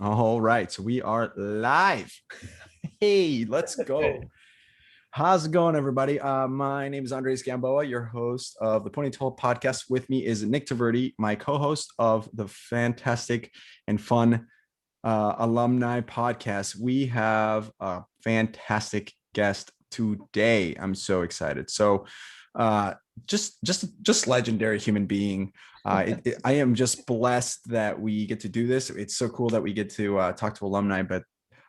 All right, so we are live. Hey, let's go. How's it going, everybody? My name is Andres Gamboa, your host of the Ponytail Podcast. With me is Nick Tvrdy, my co-host of the fantastic and fun alumni podcast. We have a fantastic guest today. I'm so excited. So, uh, just legendary human being. I am just blessed that we get to do this. It's so cool that we get to talk to alumni, but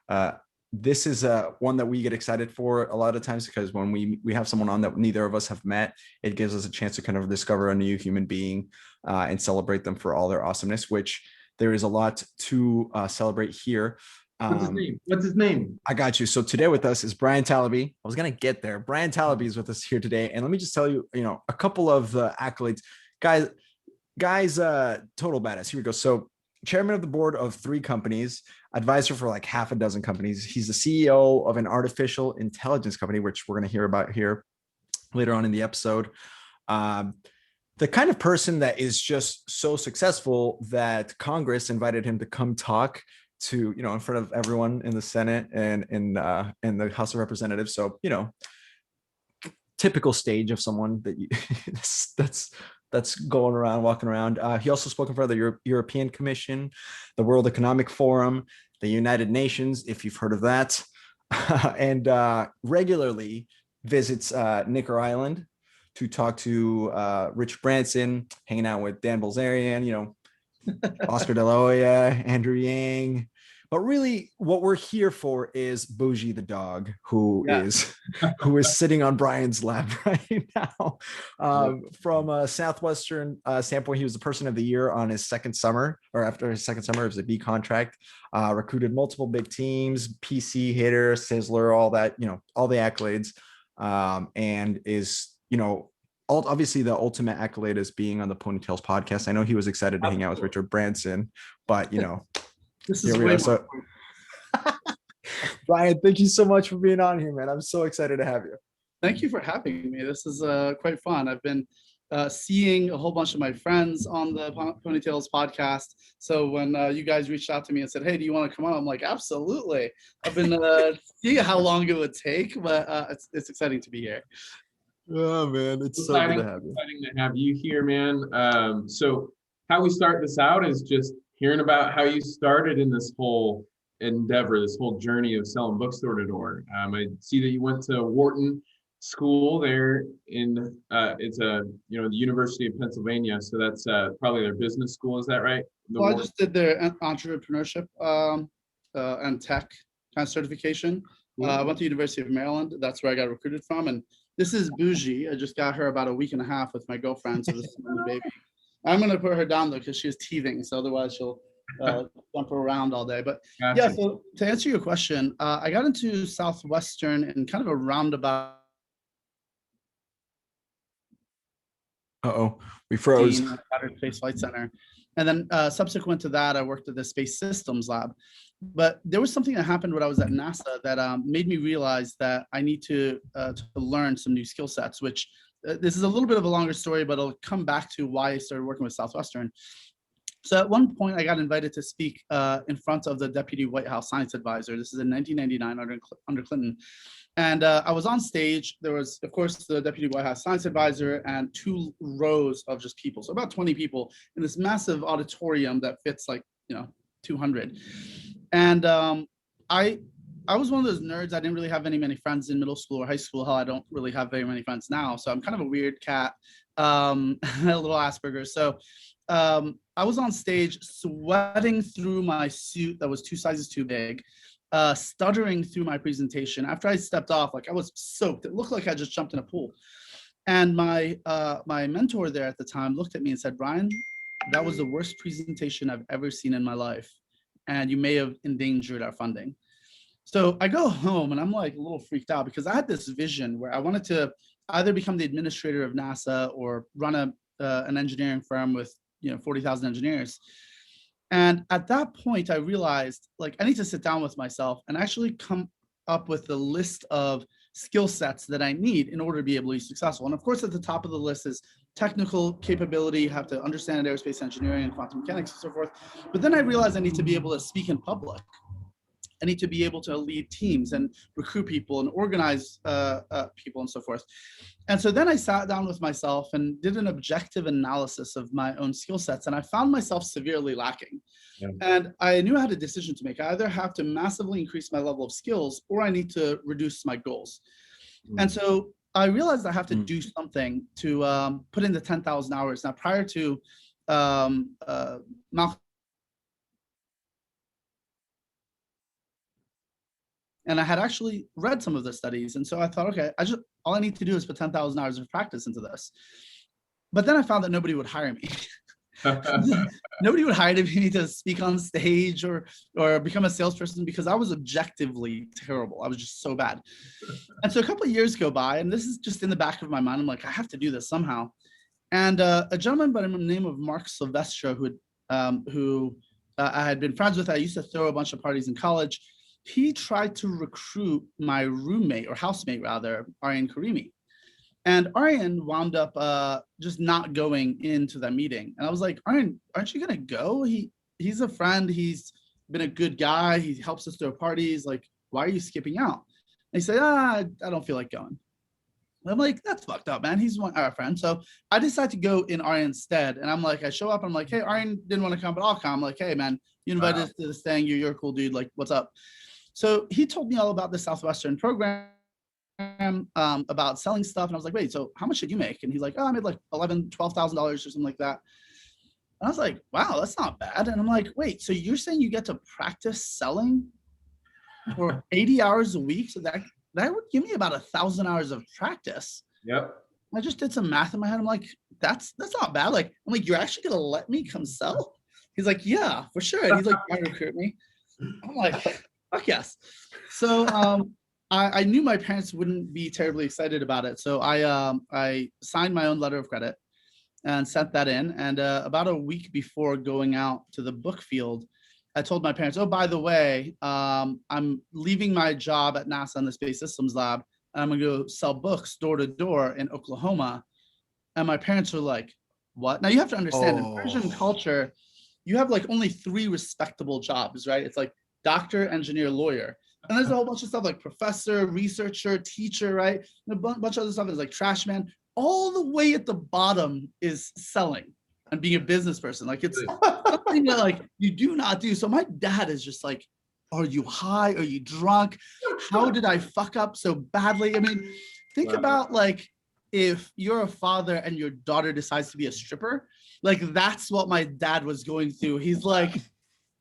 uh, this is one that we get excited for a lot of times because when we have someone on that neither of us have met, it gives us a chance to kind of discover a new human being and celebrate them for all their awesomeness, which there is a lot to celebrate here. What's his name? I got you. So today with us is Bryan Talebi. I was gonna get there. Bryan Talebi is with us here today, and let me just tell you, a couple of accolades, guys. Total badass. Here we go. So, chairman of the board of 3 companies, advisor for like half a dozen companies. He's the CEO of an artificial intelligence company, which we're gonna hear about here later on in the episode. Um, the kind of person that is just so successful that Congress invited him to come talk to in front of everyone in the Senate and in the House of Representatives. So typical stage of someone that you that's going around walking around. He also spoke in front of the European Commission, the World Economic Forum, the United Nations, if you've heard of that, and regularly visits Necker Island to talk to Richard Branson, hanging out with Dan Bilzerian, Oscar De La Hoya, Andrew Yang. But really, what we're here for is Bougie the dog, who is sitting on Bryan's lap right now. From a Southwestern standpoint, he was the person of the year on his second summer, or after his second summer, it was a B contract. Recruited multiple big teams, PC hitter, Sizzler, all that, all the accolades, and is obviously the ultimate accolade is being on the Ponytails podcast. I know he was excited to hang out with Richard Branson, but This is here we are. So, Bryan, thank you so much for being on here, man. I'm so excited to have you. Thank you for having me. This is quite fun. I've been seeing a whole bunch of my friends on the Ponytails podcast. So when you guys reached out to me and said, "Hey, do you want to come on?" I'm like, "Absolutely." I've been seeing how long it would take, but it's exciting to be here. Oh man, it's so good to have you. Exciting to have you here, man. So how we start this out is just hearing about how you started in this whole endeavor, this whole journey of selling books door to door. I see that you went to Wharton School there in it's the University of Pennsylvania, so that's probably their business school. Is that right? Well, I just did their entrepreneurship and tech kind of certification. I went to University of Maryland. That's where I got recruited from, and this is Bougie. I just got her about a week and a half with my girlfriend, so this is my baby. I'm gonna put her down though because she's teething, so otherwise she'll jump around all day. But Gotcha. yeah, so to answer your question, I got into Southwestern in kind of a roundabout. We froze. Space Flight Center, and then subsequent to that, I worked at the Space Systems Lab. But there was something that happened when I was at NASA that made me realize that I need to learn some new skill sets, which this is a little bit of a longer story, but I'll come back to why I started working with Southwestern. So at one point, I got invited to speak in front of the Deputy White House Science Advisor. This is in 1999 under Clinton. And I was on stage. There was, of course, the Deputy White House Science Advisor and 2 rows of just people. So about 20 people in this massive auditorium that fits like, 200. And I was one of those nerds. I didn't really have many friends in middle school or high school. Hell, I don't really have very many friends now. So I'm kind of a weird cat, a little Asperger's. So I was on stage sweating through my suit that was 2 sizes too big, stuttering through my presentation. After I stepped off, like I was soaked. It looked like I just jumped in a pool. And my mentor there at the time looked at me and said, "Bryan, that was the worst presentation I've ever seen in my life. And you may have endangered our funding." So I go home and I'm like a little freaked out because I had this vision where I wanted to either become the administrator of NASA or run an engineering firm with 40,000 engineers. And at that point, I realized like I need to sit down with myself and actually come up with a list of skill sets that I need in order to be able to be successful. And of course, at the top of the list is technical capability, you have to understand aerospace engineering and quantum mechanics and so forth. But then I realized I need to be able to speak in public. I need to be able to lead teams and recruit people and organize people and so forth. And so then I sat down with myself and did an objective analysis of my own skill sets, and I found myself severely lacking. Yeah. And I knew I had a decision to make. I either have to massively increase my level of skills, or I need to reduce my goals. And so I realized I have to do something to put in the 10,000 hours. Now, prior to Malcolm, and I had actually read some of the studies. And so I thought, okay, all I need to do is put 10,000 hours of practice into this. But then I found that nobody would hire me. Nobody would hire me to speak on stage or become a salesperson, because I was objectively terrible. I was just so bad. And so a couple of years go by, and this is just in the back of my mind. I'm like, I have to do this somehow. And a gentleman by the name of Mark Silvestro, who I had been friends with, I used to throw a bunch of parties in college. He tried to recruit my roommate, or housemate rather, Bryan Karimi. And Bryan wound up just not going into that meeting. And I was like, Bryan, aren't you gonna go? He's a friend, he's been a good guy, he helps us throw parties, like, why are you skipping out? And he said, I don't feel like going. And I'm like, that's fucked up, man. He's our friend. So I decided to go in Bryan's stead. And I'm like, I show up, I'm like, hey, Bryan didn't want to come, but I'll come. I'm like, hey man, you invited us to this thing, you're a cool dude, like, what's up? So he told me all about the Southwestern program, about selling stuff. And I was like, wait, so how much did you make? And he's like, oh, I made like $11,000, $12,000 or something like that. And I was like, wow, that's not bad. And I'm like, wait, so you're saying you get to practice selling for 80 hours a week? So that would give me about 1,000 hours of practice. Yep. I just did some math in my head. I'm like, that's not bad. Like, I'm like, you're actually gonna let me come sell? He's like, yeah, for sure. And he's like, trying to recruit me. I'm like, fuck yes. So I knew my parents wouldn't be terribly excited about it. So I signed my own letter of credit and sent that in. And about a week before going out to the book field, I told my parents, oh, by the way, I'm leaving my job at NASA in the Space Systems Lab, and I'm gonna go sell books door to door in Oklahoma. And my parents were like, what? Now you have to understand, in Persian culture, you have like only 3 respectable jobs, right? It's like doctor, engineer, lawyer. And there's a whole bunch of stuff like professor, researcher, teacher, right? And a bunch of other stuff is like trash man. All the way at the bottom is selling and being a business person. Like, it's something that like you do not do. So my dad is just like, are you high? Are you drunk? How did I fuck up so badly? I mean, think about like if you're a father and your daughter decides to be a stripper, like that's what my dad was going through. He's like,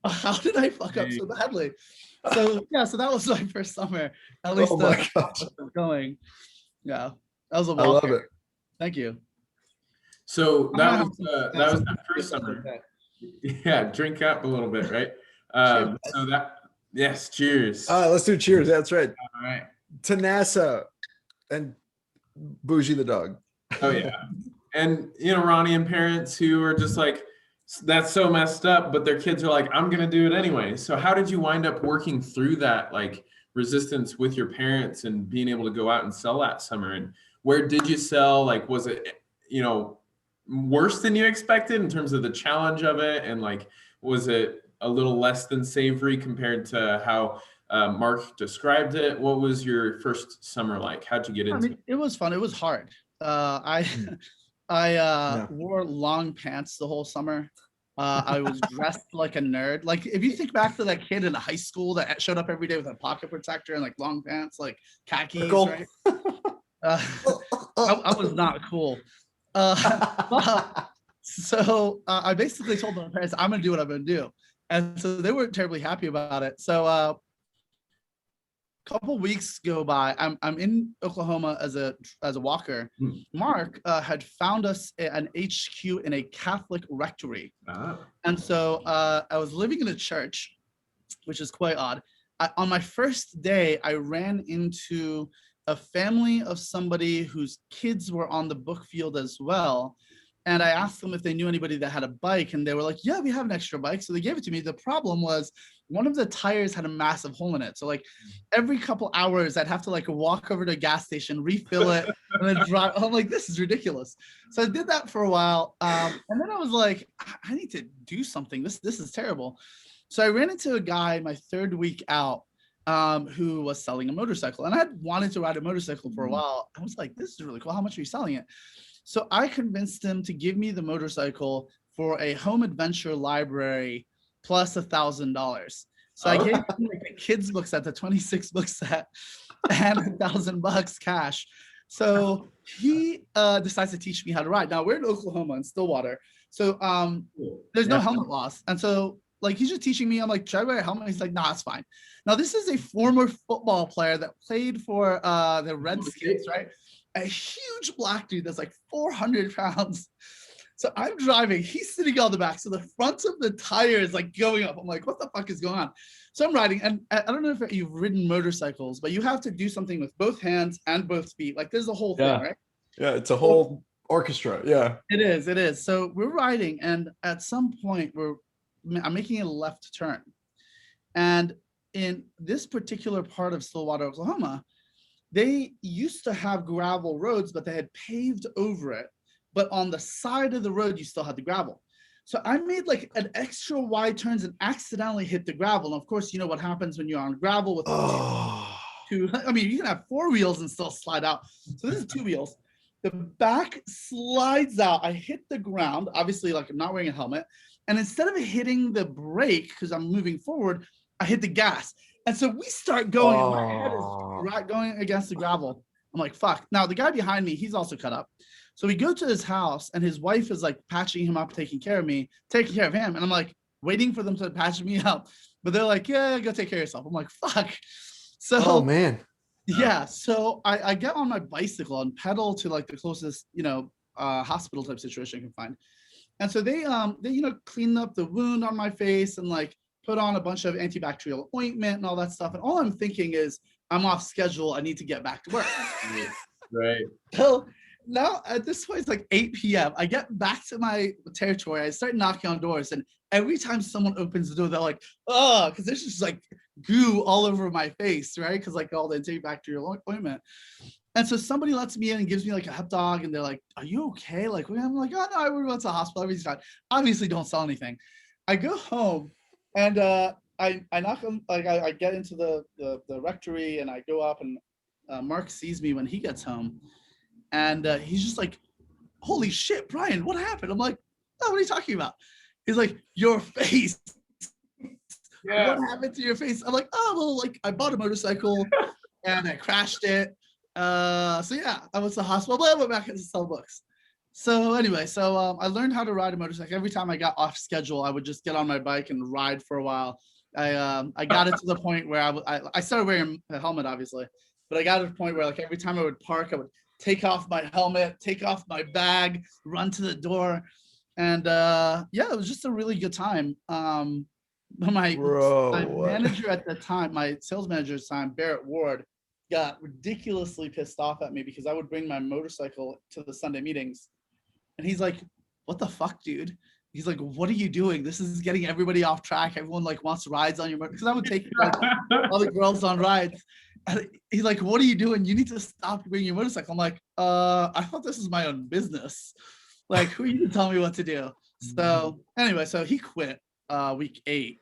how did I fuck up so badly? So yeah, so that was my first summer. At least going. Yeah, that was a walk. I love it. Thank you. So that was the first summer. Yeah, drink up a little bit, right? So that, yes, cheers. Let's do cheers. That's right. All right. To NASA and Bougie the dog. Oh yeah, and Iranian parents who are just like, that's so messed up, but their kids are like, I'm gonna do it anyway. So how did you wind up working through that like resistance with your parents and being able to go out and sell that summer? And where did you sell? Like, was it worse than you expected in terms of the challenge of it, and like, was it a little less than savory compared to how Mark described it? What was your first summer like? How'd you get into it? It was fun. It was hard. I wore long pants the whole summer. I was dressed like a nerd. Like, if you think back to that kid in high school that showed up every day with a pocket protector and like long pants, like khakis, cool. Right? I was not cool. So I basically told my parents, I'm gonna do what I'm gonna do. And so they weren't terribly happy about it. So couple weeks go by. I'm in Oklahoma as a walker. Mark had found us an HQ in a Catholic rectory. And so I was living in a church, which is quite odd. On my first day, I ran into a family of somebody whose kids were on the book field as well. And I asked them if they knew anybody that had a bike, and they were like, yeah, we have an extra bike. So they gave it to me. The problem was one of the tires had a massive hole in it. So like every couple hours, I'd have to like walk over to a gas station, refill it, and then drive. I'm like, this is ridiculous. So I did that for a while. And then I was like, I need to do something. This is terrible. So I ran into a guy my third week out who was selling a motorcycle. And I had wanted to ride a motorcycle for a while. I was like, this is really cool. How much are you selling it? So I convinced him to give me the motorcycle for a home adventure library plus $1,000. So I gave him like a kid's book set, the 26 book set, and $1,000 cash. So he decides to teach me how to ride. Now we're in Oklahoma in Stillwater. So there's no helmet laws. And so like he's just teaching me. I'm like, should I wear a helmet? He's like, nah, it's fine. Now this is a former football player that played for the Redskins, right? A huge black dude that's like 400 pounds. So I'm driving, he's sitting on the back. So the front of the tire is like going up. I'm like, what the fuck is going on? So I'm riding, and I don't know if you've ridden motorcycles, but you have to do something with both hands and both feet. Like there's a whole thing, right? Yeah, it's a whole orchestra. Yeah. It is. So we're riding, and at some point I'm making a left turn. And in this particular part of Stillwater, Oklahoma, they used to have gravel roads, but they had paved over it. But on the side of the road, you still had the gravel. So I made like an extra wide turns and accidentally hit the gravel. And of course, you know what happens when you're on gravel with two, I mean, you can have 4 wheels and still slide out. So this is 2 wheels. The back slides out. I hit the ground, obviously, like I'm not wearing a helmet. And instead of hitting the brake, because I'm moving forward, I hit the gas. And so we start going, and my head is right going against the gravel. I'm like, fuck. Now, the guy behind me, he's also cut up. So we go to his house, and his wife is like patching him up, taking care of him. And I'm like waiting for them to patch me up. But they're like, yeah, go take care of yourself. I'm like, fuck. So, oh, man. Yeah. So I get on my bicycle and pedal to like the closest, hospital type situation I can find. And so they cleaned up the wound on my face and like put on a bunch of antibacterial ointment and all that stuff. And all I'm thinking is, I'm off schedule. I need to get back to work. Right. So now at this point, it's like 8 p.m. I get back to my territory. I start knocking on doors. And every time someone opens the door, they're like, oh, because there's just like goo all over my face, right? Because like all the antibacterial ointment. And so somebody lets me in and gives me like a hot dog. And they're like, are you okay? Like, I'm like, oh, no, I went to the hospital. Everything's fine. Obviously, don't sell anything. I go home and I knock on, like, I get into the rectory and I go up, and Mark sees me when he gets home. And he's just like, holy shit, Bryan, what happened? I'm like, oh, what are you talking about? He's like, your face. Yeah. What happened to your face? I'm like, oh, well, like I bought a motorcycle and I crashed it. So yeah, I went to the hospital, but I went back to sell books. So anyway, I learned how to ride a motorcycle. Every time I got off schedule, I would just get on my bike and ride for a while. I got it to the point where I started wearing a helmet, obviously, but I got to the point where like every time I would park, I would take off my helmet, take off my bag, run to the door. And yeah, it was just a really good time. My manager at the time, my sales manager at the time, Barrett Ward, got ridiculously pissed off at me because I would bring my motorcycle to the Sunday meetings. And he's like, what the fuck, dude? He's like, what are you doing? This is getting everybody off track. Everyone like wants rides on your motorcycle. Because I would take like, all the girls on rides. And he's like, what are you doing? You need to stop bringing your motorcycle. I'm like, I thought this was my own business. Like, who are you to tell me what to do? So anyway, so he quit week 8.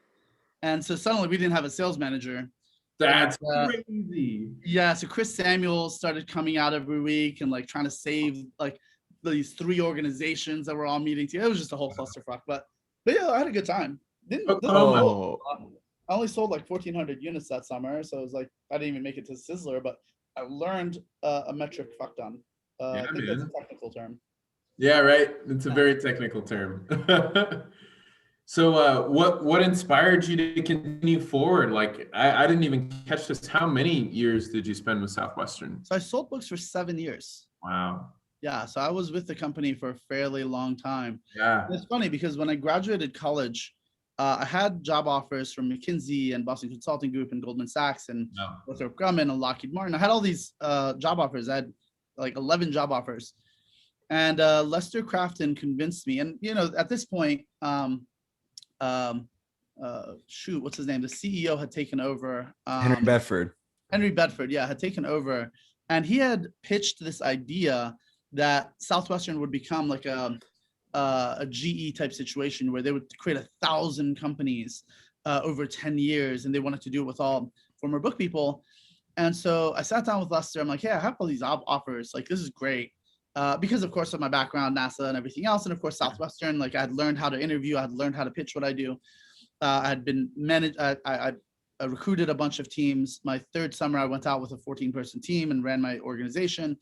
And so suddenly we didn't have a sales manager. That's crazy. Yeah, so Chris Samuels started coming out every week and like trying to save like these 3 organizations that were all meeting together. It was just a whole clusterfuck. But yeah, I had a good time. I only sold like 1,400 units that summer, so it was like I didn't even make it to Sizzler, but I learned a metric fuck ton. I think that's a technical term. Yeah, right. It's a very technical term. So what inspired you to continue forward? Like I didn't even catch this. How many years did you spend with Southwestern? So I sold books for 7 years. Wow. Yeah, so I was with the company for a fairly long time. Yeah. And it's funny because when I graduated college, I had job offers from McKinsey and Boston Consulting Group and Goldman Sachs and Northrop Grumman and Lockheed Martin. I had all these job offers. I had like 11 job offers. And Lester Crafton convinced me. And, at this point, what's his name? The CEO had taken over. Henry Bedford. Henry Bedford, yeah, had taken over. And he had pitched this idea that Southwestern would become like a GE type situation where they would create 1,000 companies over 10 years. And they wanted to do it with all former book people. And so I sat down with Lester. I'm like, yeah, I have all these offers. Like, this is great. Because of course of my background, NASA and everything else. And of course, Southwestern, like I had learned how to interview, I had learned how to pitch what I do. I had been managed, I recruited a bunch of teams. My third summer, I went out with a 14-person team and ran my organization.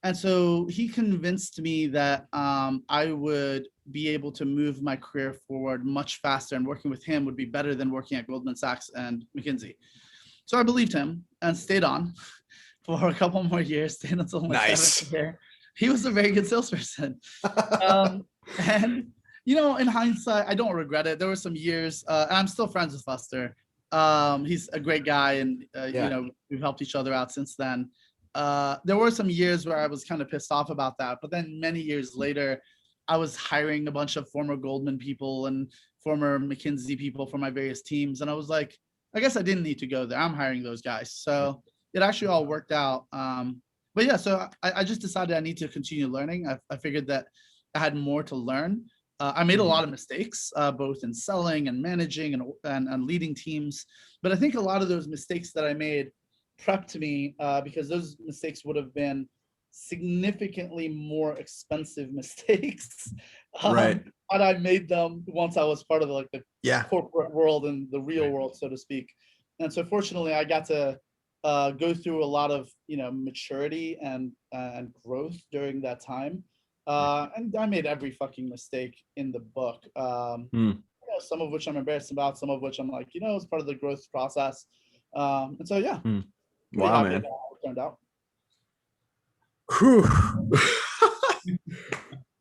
And so he convinced me that I would be able to move my career forward much faster, and working with him would be better than working at Goldman Sachs and McKinsey. So I believed him and stayed on for a couple more years, stayed until my seventh year. He was a very good salesperson. And, in hindsight, I don't regret it. There were some years, and I'm still friends with Lester. He's a great guy, and, we've helped each other out since then. There were some years where I was kind of pissed off about that. But then many years later, I was hiring a bunch of former Goldman people and former McKinsey people for my various teams. And I was like, I guess I didn't need to go there. I'm hiring those guys. So it actually all worked out. But yeah, so I just decided I need to continue learning. I figured that I had more to learn. I made a lot of mistakes, both in selling and managing and leading teams. But I think a lot of those mistakes that I made prepped me because those mistakes would have been significantly more expensive mistakes. Right. But I made them once I was part of the corporate world and the real world, so to speak. And so fortunately, I got to go through a lot of maturity and growth during that time, and I made every fucking mistake in the book. Some of which I'm embarrassed about, some of which I'm like, it's part of the growth process. And so yeah, wow, man, how it turned out.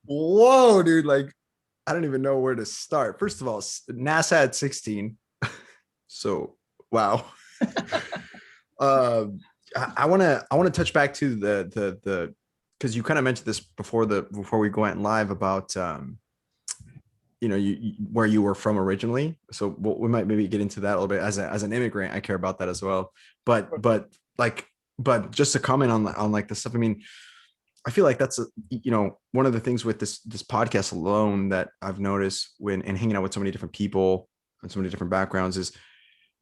Whoa, dude! Like, I don't even know where to start. First of all, NASA at 16, so wow. I want to touch back to the because you kind of mentioned this before we went live about where you were from originally. So we might maybe get into that a little bit. As an immigrant, I care about that as well. But just to comment on like the stuff. I mean, I feel like that's one of the things with this podcast alone that I've noticed when hanging out with so many different people and so many different backgrounds is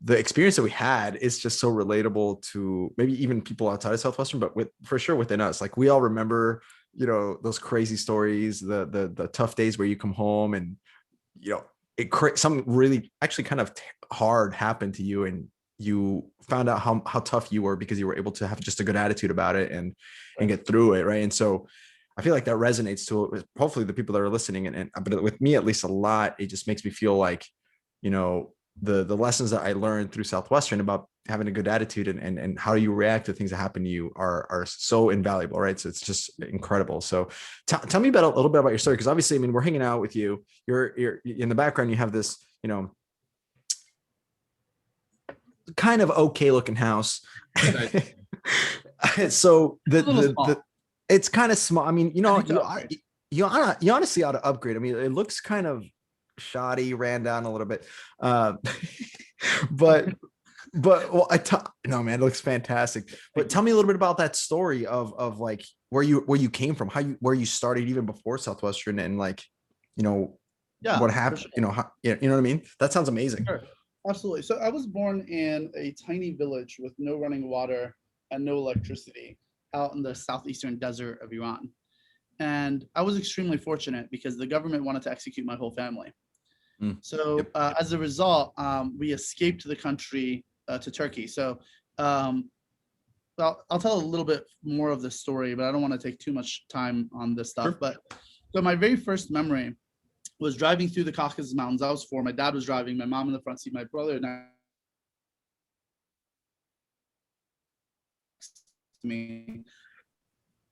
the experience that we had is just so relatable to maybe even people outside of Southwestern, but for sure within us. Like, we all remember, those crazy stories, the tough days where you come home and, something really actually kind of hard happened to you, and you found out how tough you were because you were able to have just a good attitude about it and get through it. Right. And so I feel like that resonates to hopefully the people that are listening, but with me, at least a lot, it just makes me feel like, the lessons that I learned through Southwestern about having a good attitude and how you react to things that happen to you are so invaluable, right? So it's just incredible. So tell me about a little bit about your story, because obviously, I mean, we're hanging out with you. You're in the background. You have this, kind of okay looking house. So it's kind of small. I mean, you honestly ought to upgrade. I mean, it looks kind of shoddy, ran down a little bit, but no, man, it looks fantastic. But tell me a little bit about that story of like where you came from, where you started even before Southwestern, and like what happened, sure. you know what I mean? That sounds amazing. Sure. Absolutely. So I was born in a tiny village with no running water and no electricity out in the southeastern desert of Iran. And I was extremely fortunate because the government wanted to execute my whole family. So as a result, we escaped the country to Turkey. So I'll tell a little bit more of the story, but I don't want to take too much time on this stuff. Sure. But so my very first memory was driving through the Caucasus Mountains. I was 4. My dad was driving, my mom in the front seat, my brother next to me.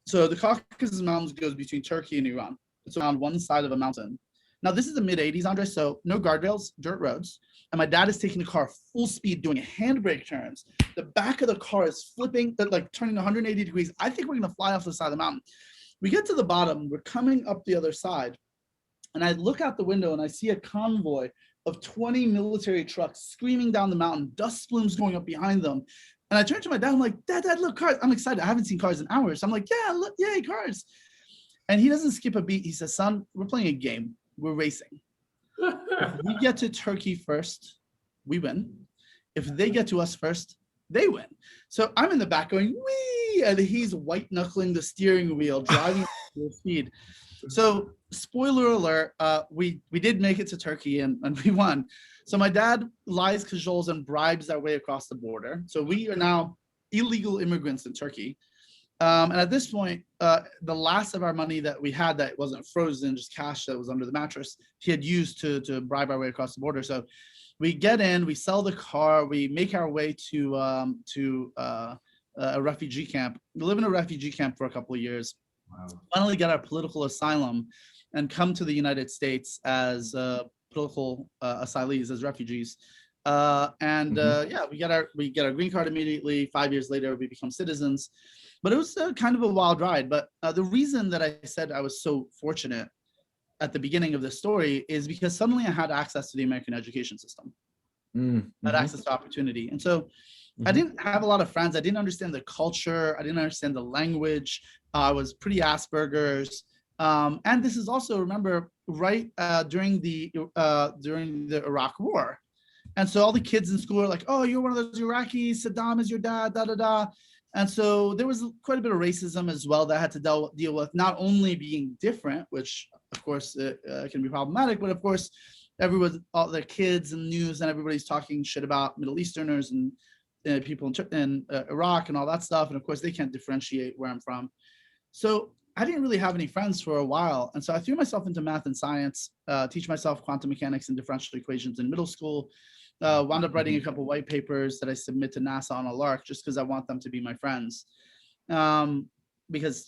So the Caucasus Mountains goes between Turkey and Iran. It's on one side of a mountain. Now, this is the mid-'80s, Andre, so no guardrails, dirt roads. And my dad is taking the car full speed, doing handbrake turns. The back of the car is flipping, like turning 180 degrees. I think we're going to fly off the side of the mountain. We get to the bottom, we're coming up the other side, and I look out the window and I see a convoy of 20 military trucks screaming down the mountain, dust plumes going up behind them. And I turn to my dad, I'm like, Dad, look, cars. I'm excited. I haven't seen cars in hours. I'm like, yeah, look, yay, cars. And he doesn't skip a beat. He says, son, we're playing a game. We're racing. If we get to Turkey first, we win. If they get to us first, they win. So I'm in the back going, wee, and he's white knuckling the steering wheel, driving at full speed. So spoiler alert, we did make it to Turkey and we won. So my dad lies, cajoles, and bribes our way across the border. So we are now illegal immigrants in Turkey. And at this point, the last of our money that we had that wasn't frozen, just cash that was under the mattress, he had used to bribe our way across the border. So we get in, we sell the car, we make our way to a refugee camp. We live in a refugee camp for a couple of years. Wow. Finally get our political asylum and come to the United States as political asylees, as refugees. Yeah, we get our green card immediately. 5 years later, we become citizens. But it was kind of a wild ride. But the reason that I said I was so fortunate at the beginning of the story is because suddenly I had access to the American education system. I had access to opportunity. And so I didn't have a lot of friends. I didn't understand the culture. I didn't understand the language. I was pretty Asperger's. And this is also, remember, right during the Iraq War. And so all the kids in school are like, oh, you're one of those Iraqis, Saddam is your dad, da, da, da. And so there was quite a bit of racism as well that I had to deal with, not only being different, which of course can be problematic, but of course, all the kids and news and everybody's talking shit about Middle Easterners and people in Iraq and all that stuff. And of course, they can't differentiate where I'm from. So I didn't really have any friends for a while. And so I threw myself into math and science, teach myself quantum mechanics and differential equations in middle school. Wound up writing a couple white papers that I submit to NASA on a lark just because I want them to be my friends. Because,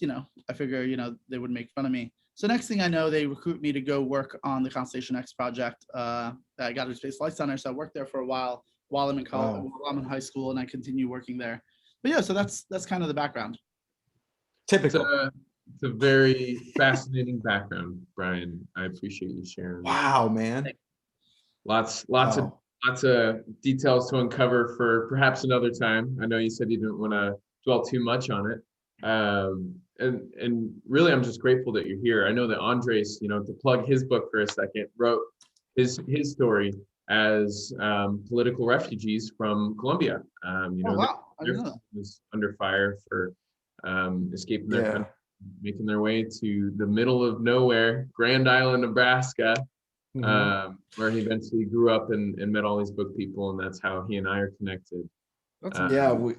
I figure, they would make fun of me. So next thing I know, they recruit me to go work on the Constellation X project. I got to Space Flight Center. So I worked there for a while I'm in college, while I'm in high school, and I continue working there. But yeah, so that's kind of the background. Typical. It's a very fascinating background, Bryan. I appreciate you sharing. Wow, man. Lots of details to uncover for perhaps another time. I know you said you didn't want to dwell too much on it. And really, I'm just grateful that you're here. I know that Andres, to plug his book for a second, wrote his story as political refugees from Colombia. Wow. I didn't know that. Was under fire for escaping their country, making their way to the middle of nowhere, Grand Island, Nebraska, where he eventually grew up and met all these book people, and that's how he and I are connected.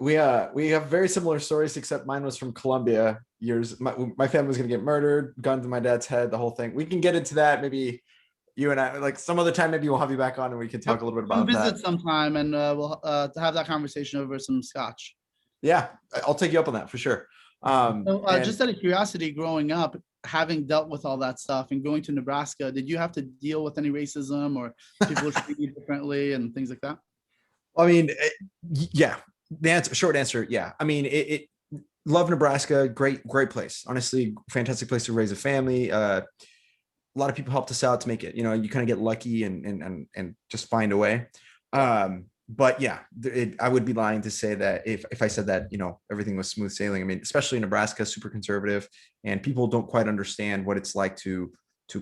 We have very similar stories, except mine was from Colombia. My family was going to get murdered, gun to my dad's head, the whole thing. We can get into that maybe. You and I, like some other time, maybe we'll have you back on and we can talk a little bit about that. Visit sometime and we'll have that conversation over some scotch. Yeah, I'll take you up on that for sure. Just out of curiosity, growing up, having dealt with all that stuff and going to Nebraska, did you have to deal with any racism or people treating you differently and things like that? I mean, yeah. The short answer, yeah. I mean, love Nebraska, great place. Honestly, fantastic place to raise a family. A lot of people helped us out to make it. You kind of get lucky and just find a way. But yeah, I would be lying to say that if I said that, everything was smooth sailing. I mean, especially in Nebraska, super conservative, and people don't quite understand what it's like to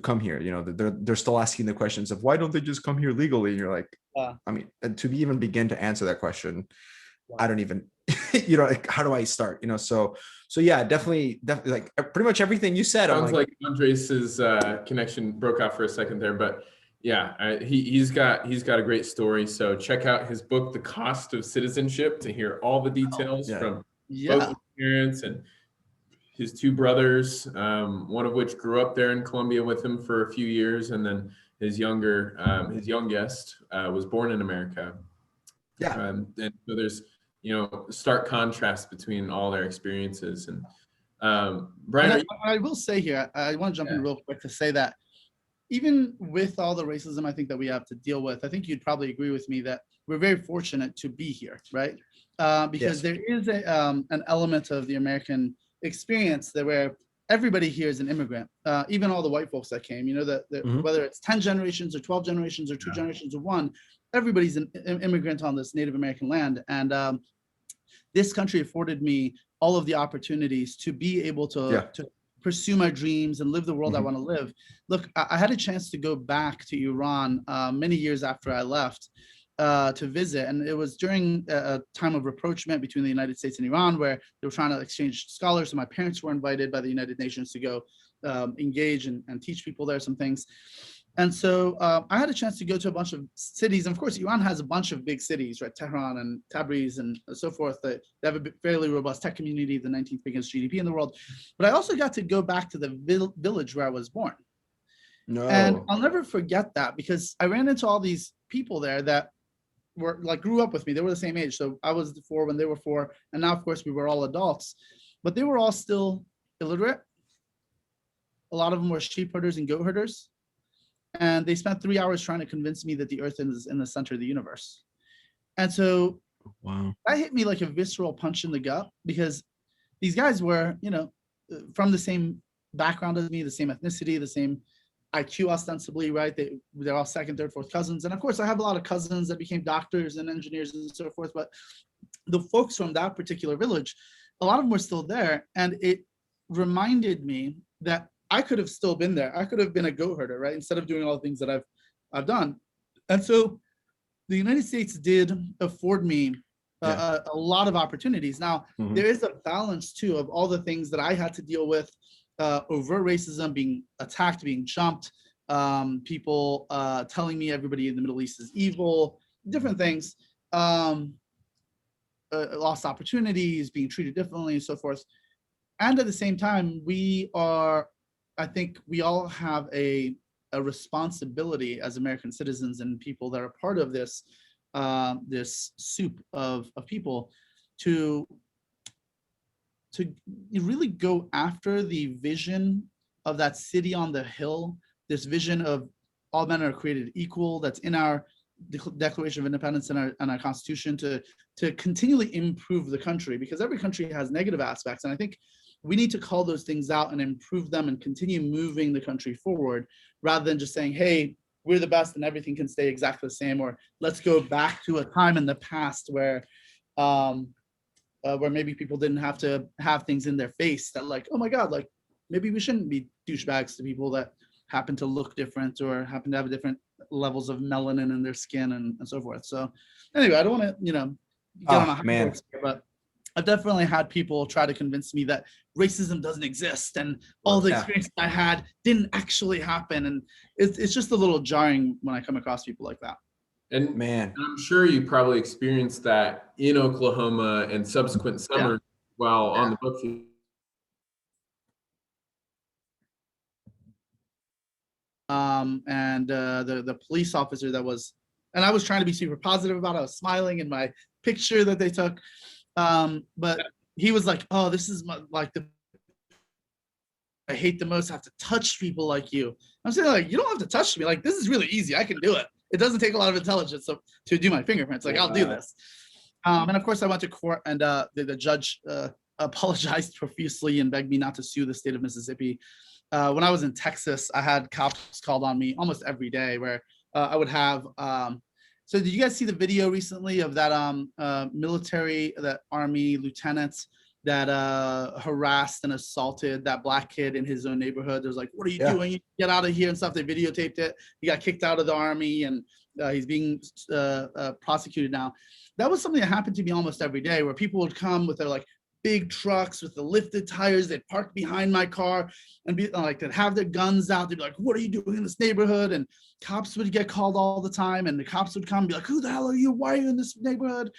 come here. They're still asking the questions of why don't they just come here legally? And you're like, I mean, to even begin to answer that question, I don't even, like, how do I start? So yeah, definitely like pretty much everything you said. Sounds like Andres's connection broke off for a second there, but yeah, he's got a great story. So check out his book, The Cost of Citizenship, to hear all the details from both his parents and his two brothers, one of which grew up there in Colombia with him for a few years, and then his youngest was born in America. Yeah, and so there's stark contrast between all their experiences. And Bryan, I will say here, I want to jump in real quick to say that even with all the racism I think that we have to deal with, I think you'd probably agree with me that we're very fortunate to be here, right? Because there is an element of the American experience that where everybody here is an immigrant, even all the white folks that came, you know, whether it's 10 generations or 12 generations or two generations or one, everybody's an immigrant on this Native American land. And this country afforded me all of the opportunities to be able to pursue my dreams and live the world I want to live. Look, I had a chance to go back to Iran many years after I left to visit. And it was during a time of rapprochement between the United States and Iran, where they were trying to exchange scholars. So my parents were invited by the United Nations to go engage and teach people there some things. And so I had a chance to go to a bunch of cities. And of course, Iran has a bunch of big cities, right? Tehran and Tabriz and so forth. They have a fairly robust tech community, the 19th biggest GDP in the world. But I also got to go back to the village where I was born. No. And I'll never forget that, because I ran into all these people there that were like, grew up with me. They were the same age. So I was 4 when they were 4. And now, of course, we were all adults. But they were all still illiterate. A lot of them were sheep herders and goat herders. And they spent 3 hours trying to convince me that the earth is in the center of the universe. And so that hit me like a visceral punch in the gut, because these guys were, you know, from the same background as me, the same ethnicity, the same IQ ostensibly, right? They're all second, third, fourth cousins. And of course, I have a lot of cousins that became doctors and engineers and so forth. But the folks from that particular village, a lot of them were still there. And it reminded me that I could have still been there. I could have been a goat herder, right? Instead of doing all the things that I've done. And so the United States did afford me a lot of opportunities. Now, there is a balance too of all the things that I had to deal with, overt racism, being attacked, being jumped, people telling me everybody in the Middle East is evil, different things, lost opportunities, being treated differently and so forth. And at the same time, I think we all have a responsibility as American citizens and people that are part of this this soup of people to really go after the vision of that city on the hill, this vision of all men are created equal, that's in our Declaration of Independence and our Constitution, to continually improve the country, because every country has negative aspects. And I think we need to call those things out and improve them and continue moving the country forward, rather than just saying, hey, we're the best and everything can stay exactly the same, or let's go back to a time in the past where maybe people didn't have to have things in their face that, like, oh my God, like maybe we shouldn't be douchebags to people that happen to look different or happen to have different levels of melanin in their skin and so forth. So anyway, I don't want to, get on a high horse here, but I've definitely had people try to convince me that racism doesn't exist and all the experiences I had didn't actually happen. And it's just a little jarring when I come across people like that. And I'm sure you probably experienced that in Oklahoma and subsequent summers while on the book field. And the police officer that was, and I was trying to be super positive about it. I was smiling in my picture that they took. But he was like, oh, this is I hate the most, I have to touch people like you. I'm saying, like, you don't have to touch me. Like, this is really easy. I can do it. It doesn't take a lot of intelligence to do my fingerprints. Like, I'll do this. And of course I went to court, and the judge apologized profusely and begged me not to sue the state of Mississippi. When I was in Texas, I had cops called on me almost every day, where I would have, so did you guys see the video recently of that that Army lieutenant that harassed and assaulted that black kid in his own neighborhood? There's like, what are you doing? Get out of here and stuff. They videotaped it. He got kicked out of the Army, and he's being prosecuted now. That was something that happened to me almost every day, where people would come with their like big trucks with the lifted tires. They'd park behind my car and be like, they'd have their guns out. They'd be like, what are you doing in this neighborhood? And cops would get called all the time, and the cops would come and be like, who the hell are you? Why are you in this neighborhood?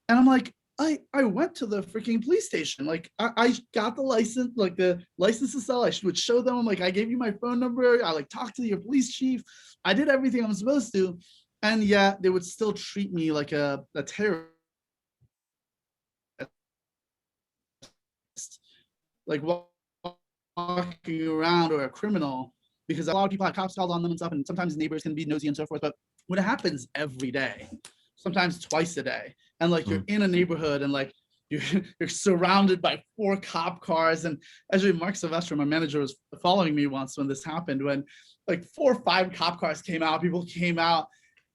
And I'm like, I went to the freaking police station. Like, I got the license, like the license to sell. I would show them, like, I gave you my phone number. I like talked to your police chief. I did everything I'm supposed to. And yet they would still treat me like a terrorist. Like walking around, or a criminal, because a lot of people have cops called on them and stuff, and sometimes neighbors can be nosy and so forth. But when it happens every day, sometimes twice a day, and like you're in a neighborhood and like you're surrounded by 4 cop cars. And actually, Mark Sylvester, my manager, was following me once when this happened, when like 4 or 5 cop cars came out, people came out,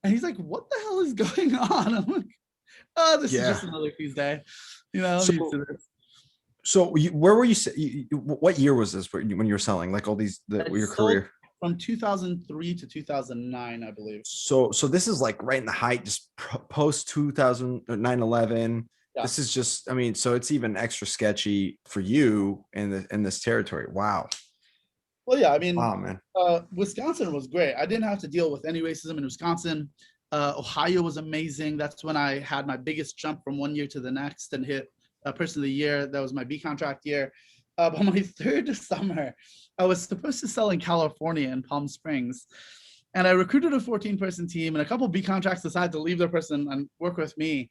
and he's like, "What the hell is going on?" I'm like, "Oh, this is just another Tuesday." You know, I'm used to this. So where were you, what year was this when you were selling like all these, your career? From 2003 to 2009, I believe. So this is like right in the height, just post 2000, 9/11. Yeah. This is just, I mean, so it's even extra sketchy for you in this territory. Wow. Well, yeah, I mean, Wow, man. Wisconsin was great. I didn't have to deal with any racism in Wisconsin. Ohio was amazing. That's when I had my biggest jump from one year to the next and hit Person of the Year. That was my B contract year. But my 3rd summer, I was supposed to sell in California in Palm Springs. And I recruited a 14-person team, and a couple B contracts decided to leave their person and work with me.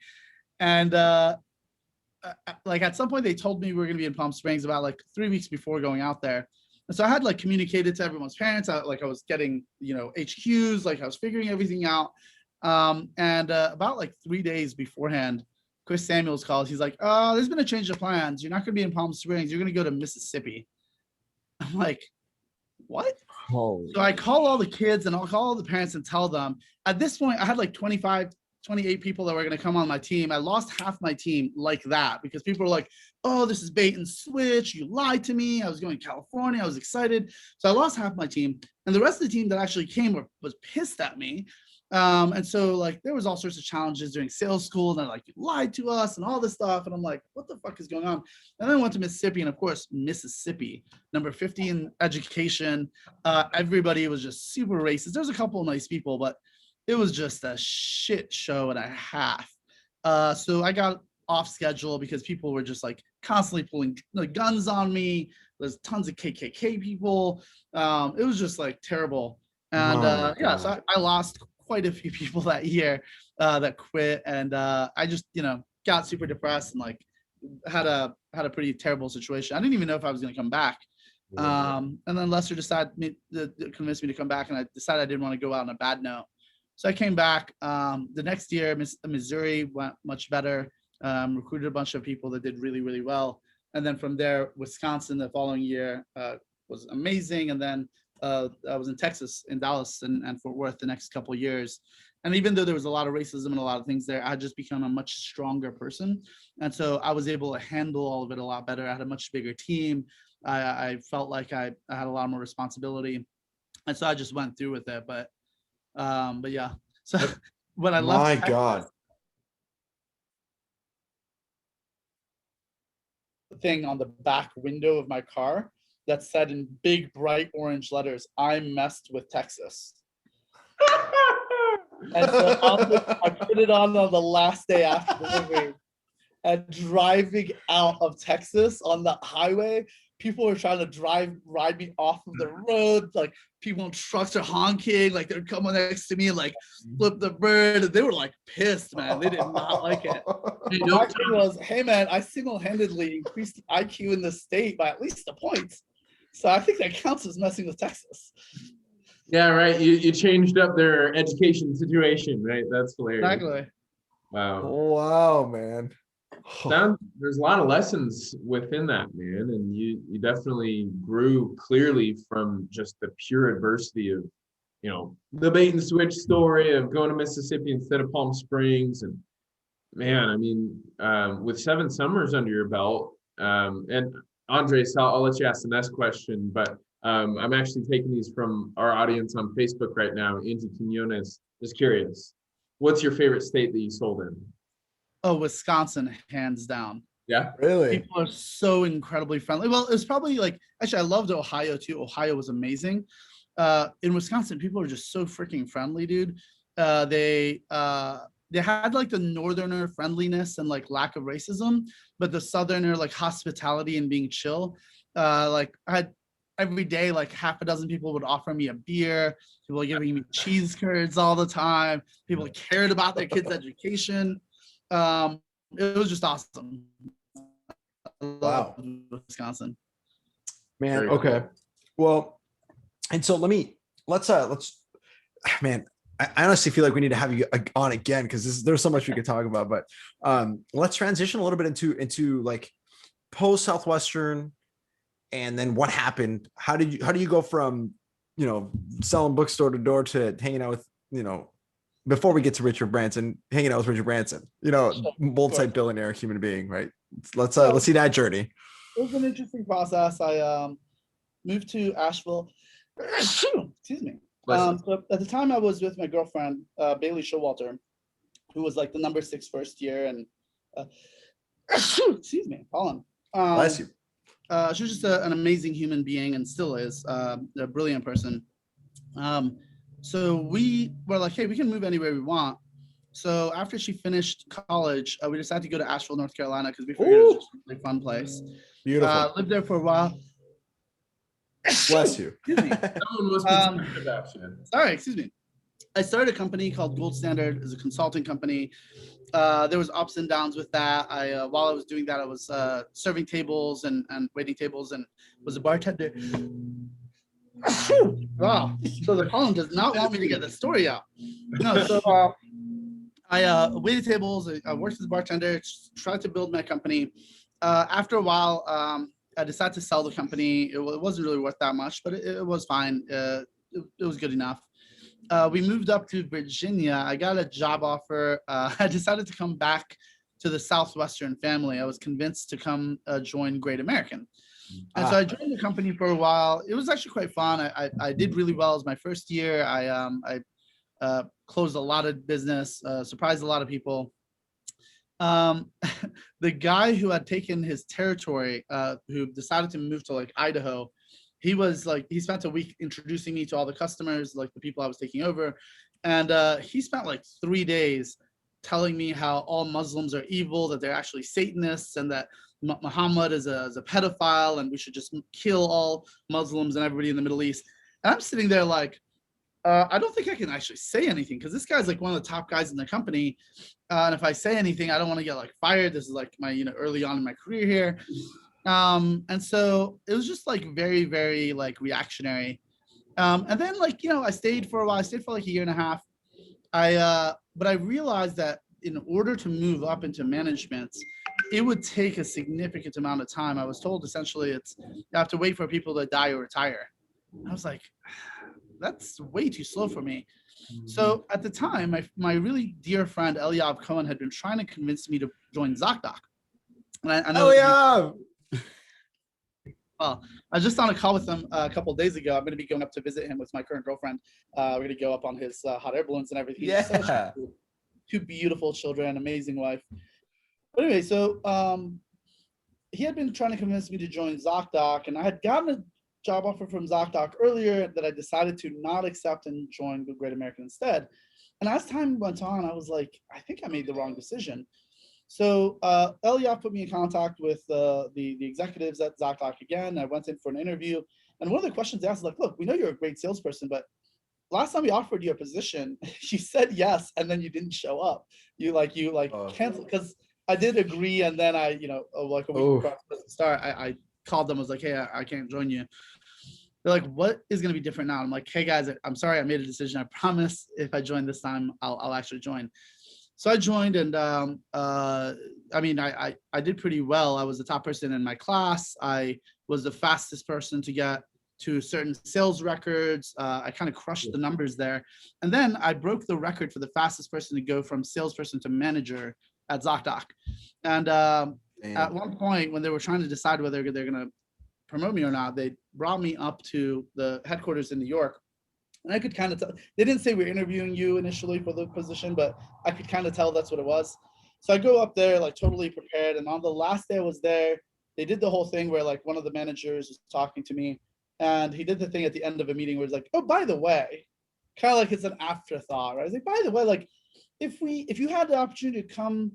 And like at some point, they told me we were going to be in Palm Springs about like 3 weeks before going out there. And so I had like communicated to everyone's parents. I was getting, HQs, like I was figuring everything out. And about like 3 days beforehand, Chris Samuels calls. He's like, "Oh, there's been a change of plans. You're not going to be in Palm Springs. You're going to go to Mississippi." I'm like, "What?" Holy. So I call all the kids and I'll call all the parents and tell them. At this point, I had like 25, 28 people that were going to come on my team. I lost half my team like that because people were like, "Oh, this is bait and switch. You lied to me. I was going to California. I was excited." So I lost half my team. And the rest of the team that actually came was pissed at me. And so like there was all sorts of challenges during sales school, and they're like, "You lied to us," and all this stuff. And I'm like, "What the fuck is going on?" And then I went to Mississippi, and of course, Mississippi, number 50 in education. Everybody was just super racist. There's a couple of nice people, but it was just a shit show and a half. So I got off schedule because people were just like constantly pulling guns on me. There's tons of KKK people. It was just like terrible. And yeah, so I lost quite a few people that year that quit, and I just got super depressed and like had a pretty terrible situation. I didn't even know if I was going to come back. And then Lester convinced me to come back, and I decided I didn't want to go out on a bad note. So I came back. The next year, Missouri went much better. Recruited a bunch of people that did really, really well. And then from there, Wisconsin the following year was amazing. And then I was in Texas, in Dallas and Fort Worth the next couple of years. And even though there was a lot of racism and a lot of things there, I had just become a much stronger person. And so I was able to handle all of it a lot better. I had a much bigger team. I felt like I had a lot more responsibility. And so I just went through with it. But yeah, so when I left, my God, thing on the back window of my car that said in big bright orange letters, "I messed with Texas." And so I put it on the last day after delivery, and driving out of Texas on the highway, people were trying to ride me off of the road. Like people in trucks are honking, like they're coming next to me and like flip the bird. And they were like pissed, man. They did not like it. My thing was, "Hey man, I single-handedly increased the IQ in the state by at least a point. So I think that counts as messing with Texas." Yeah, right. You changed up their education situation, right? That's hilarious. Exactly. Wow. Wow, man. There's a lot of lessons within that, man, and you definitely grew clearly from just the pure adversity of, the bait and switch story of going to Mississippi instead of Palm Springs, and man, I mean, with 7 summers under your belt, and Andres, I'll let you ask the next question, but I'm actually taking these from our audience on Facebook right now. Angie Quinones is curious, what's your favorite state that you sold in? Oh, Wisconsin, hands down. Yeah, really? People are so incredibly friendly. Well, it's probably like, actually, I loved Ohio too. Ohio was amazing. In Wisconsin, people are just so freaking friendly, dude. They had like the northerner friendliness and like lack of racism, but the southerner like hospitality and being chill. Like I had every day, like half a dozen people would offer me a beer. People were giving me cheese curds all the time. People cared about their kids' education. It was just awesome. Wow. Wisconsin. Man, okay. Well, and so let's man, I honestly feel like we need to have you on again because there's so much we could talk about. But let's transition a little bit into like post Southwestern, and then what happened. How do you go from selling books door to door to hanging out with before we get to Richard Branson, hanging out with Richard Branson, multi-billionaire human being, right? Let's see that journey. It was an interesting process. I moved to Asheville. Excuse me. So at the time, I was with my girlfriend, Bailey Showalter, who was like the number 6 first year, and excuse me, Colin. Bless you. She was just an amazing human being, and still is a brilliant person. So we were like, hey, we can move anywhere we want. So after she finished college, we decided to go to Asheville, North Carolina, because we figured it was just a really fun place. Beautiful. Lived there for a while. Bless you. Excuse me. Someone must be talking about you. Sorry, excuse me. I started a company called Gold Standard as a consulting company. There was ups and downs with that. While I was doing that, I was serving tables and waiting tables and was a bartender. Wow. So the column does not want me to get the story out. No, so I waited tables. I worked as a bartender, tried to build my company. After a while, I decided to sell the company. It wasn't really worth that much, but it was fine. It was good enough. We moved up to Virginia. I got a job offer. I decided to come back to the Southwestern family. I was convinced to come join Great American. And so I joined the company for a while. It was actually quite fun. I did really well. It was my first year. I closed a lot of business, surprised a lot of people. The guy who had taken his territory, who decided to move to like Idaho, he spent a week introducing me to all the customers, like the people I was taking over. And he spent like 3 days telling me how all Muslims are evil, that they're actually Satanists, and that Muhammad is a pedophile, and we should just kill all Muslims and everybody in the Middle East. And I'm sitting there like, I don't think I can actually say anything, because this guy's like one of the top guys in the company. And if I say anything, I don't want to get like fired. This is like my, early on in my career here. And so it was just like very, very like reactionary. And then like, I stayed for a while. I stayed for like a year and a half. But I realized that in order to move up into management, it would take a significant amount of time. I was told essentially you have to wait for people to die or retire. I was like, that's way too slow for me. So at the time, my really dear friend Eliav Cohen had been trying to convince me to join ZocDoc. And I know. Well, I was just on a call with him a couple of days ago. I'm going to be going up to visit him with my current girlfriend. We're going to go up on his hot air balloons and everything. Yeah. So 2 beautiful children, amazing wife. But anyway, so he had been trying to convince me to join ZocDoc, and I had gotten a job offer from ZocDoc earlier that I decided to not accept and join the Great American instead. And as time went on, I was like, I think I made the wrong decision. So Eliav put me in contact with the executives at ZocDoc again. I went in for an interview, and one of the questions they asked was like, look, we know you're a great salesperson, but last time we offered you a position, you said yes, and then you didn't show up. You canceled, because I did agree, and then I, like a week before the start, I called them, I was like, hey, I can't join you. They're like, what is going to be different now? I'm like, hey guys, I'm sorry, I made a decision. I promise if I join this time, I'll actually join. So I joined, and I did pretty well. I was the top person in my class. I was the fastest person to get to certain sales records. I kind of crushed the numbers there. And then I broke the record for the fastest person to go from salesperson to manager at ZocDoc. And at one point, when they were trying to decide whether they're going to promote me or not, they brought me up to the headquarters in New York. And I could kind of tell, they didn't say we're interviewing you initially for the position, but I could kind of tell that's what it was. So I go up there like totally prepared. And on the last day I was there, they did the whole thing where like one of the managers was talking to me, and he did the thing at the end of a meeting where it's like, oh, by the way, kind of like it's an afterthought, right? I was like, by the way, like if you had the opportunity to come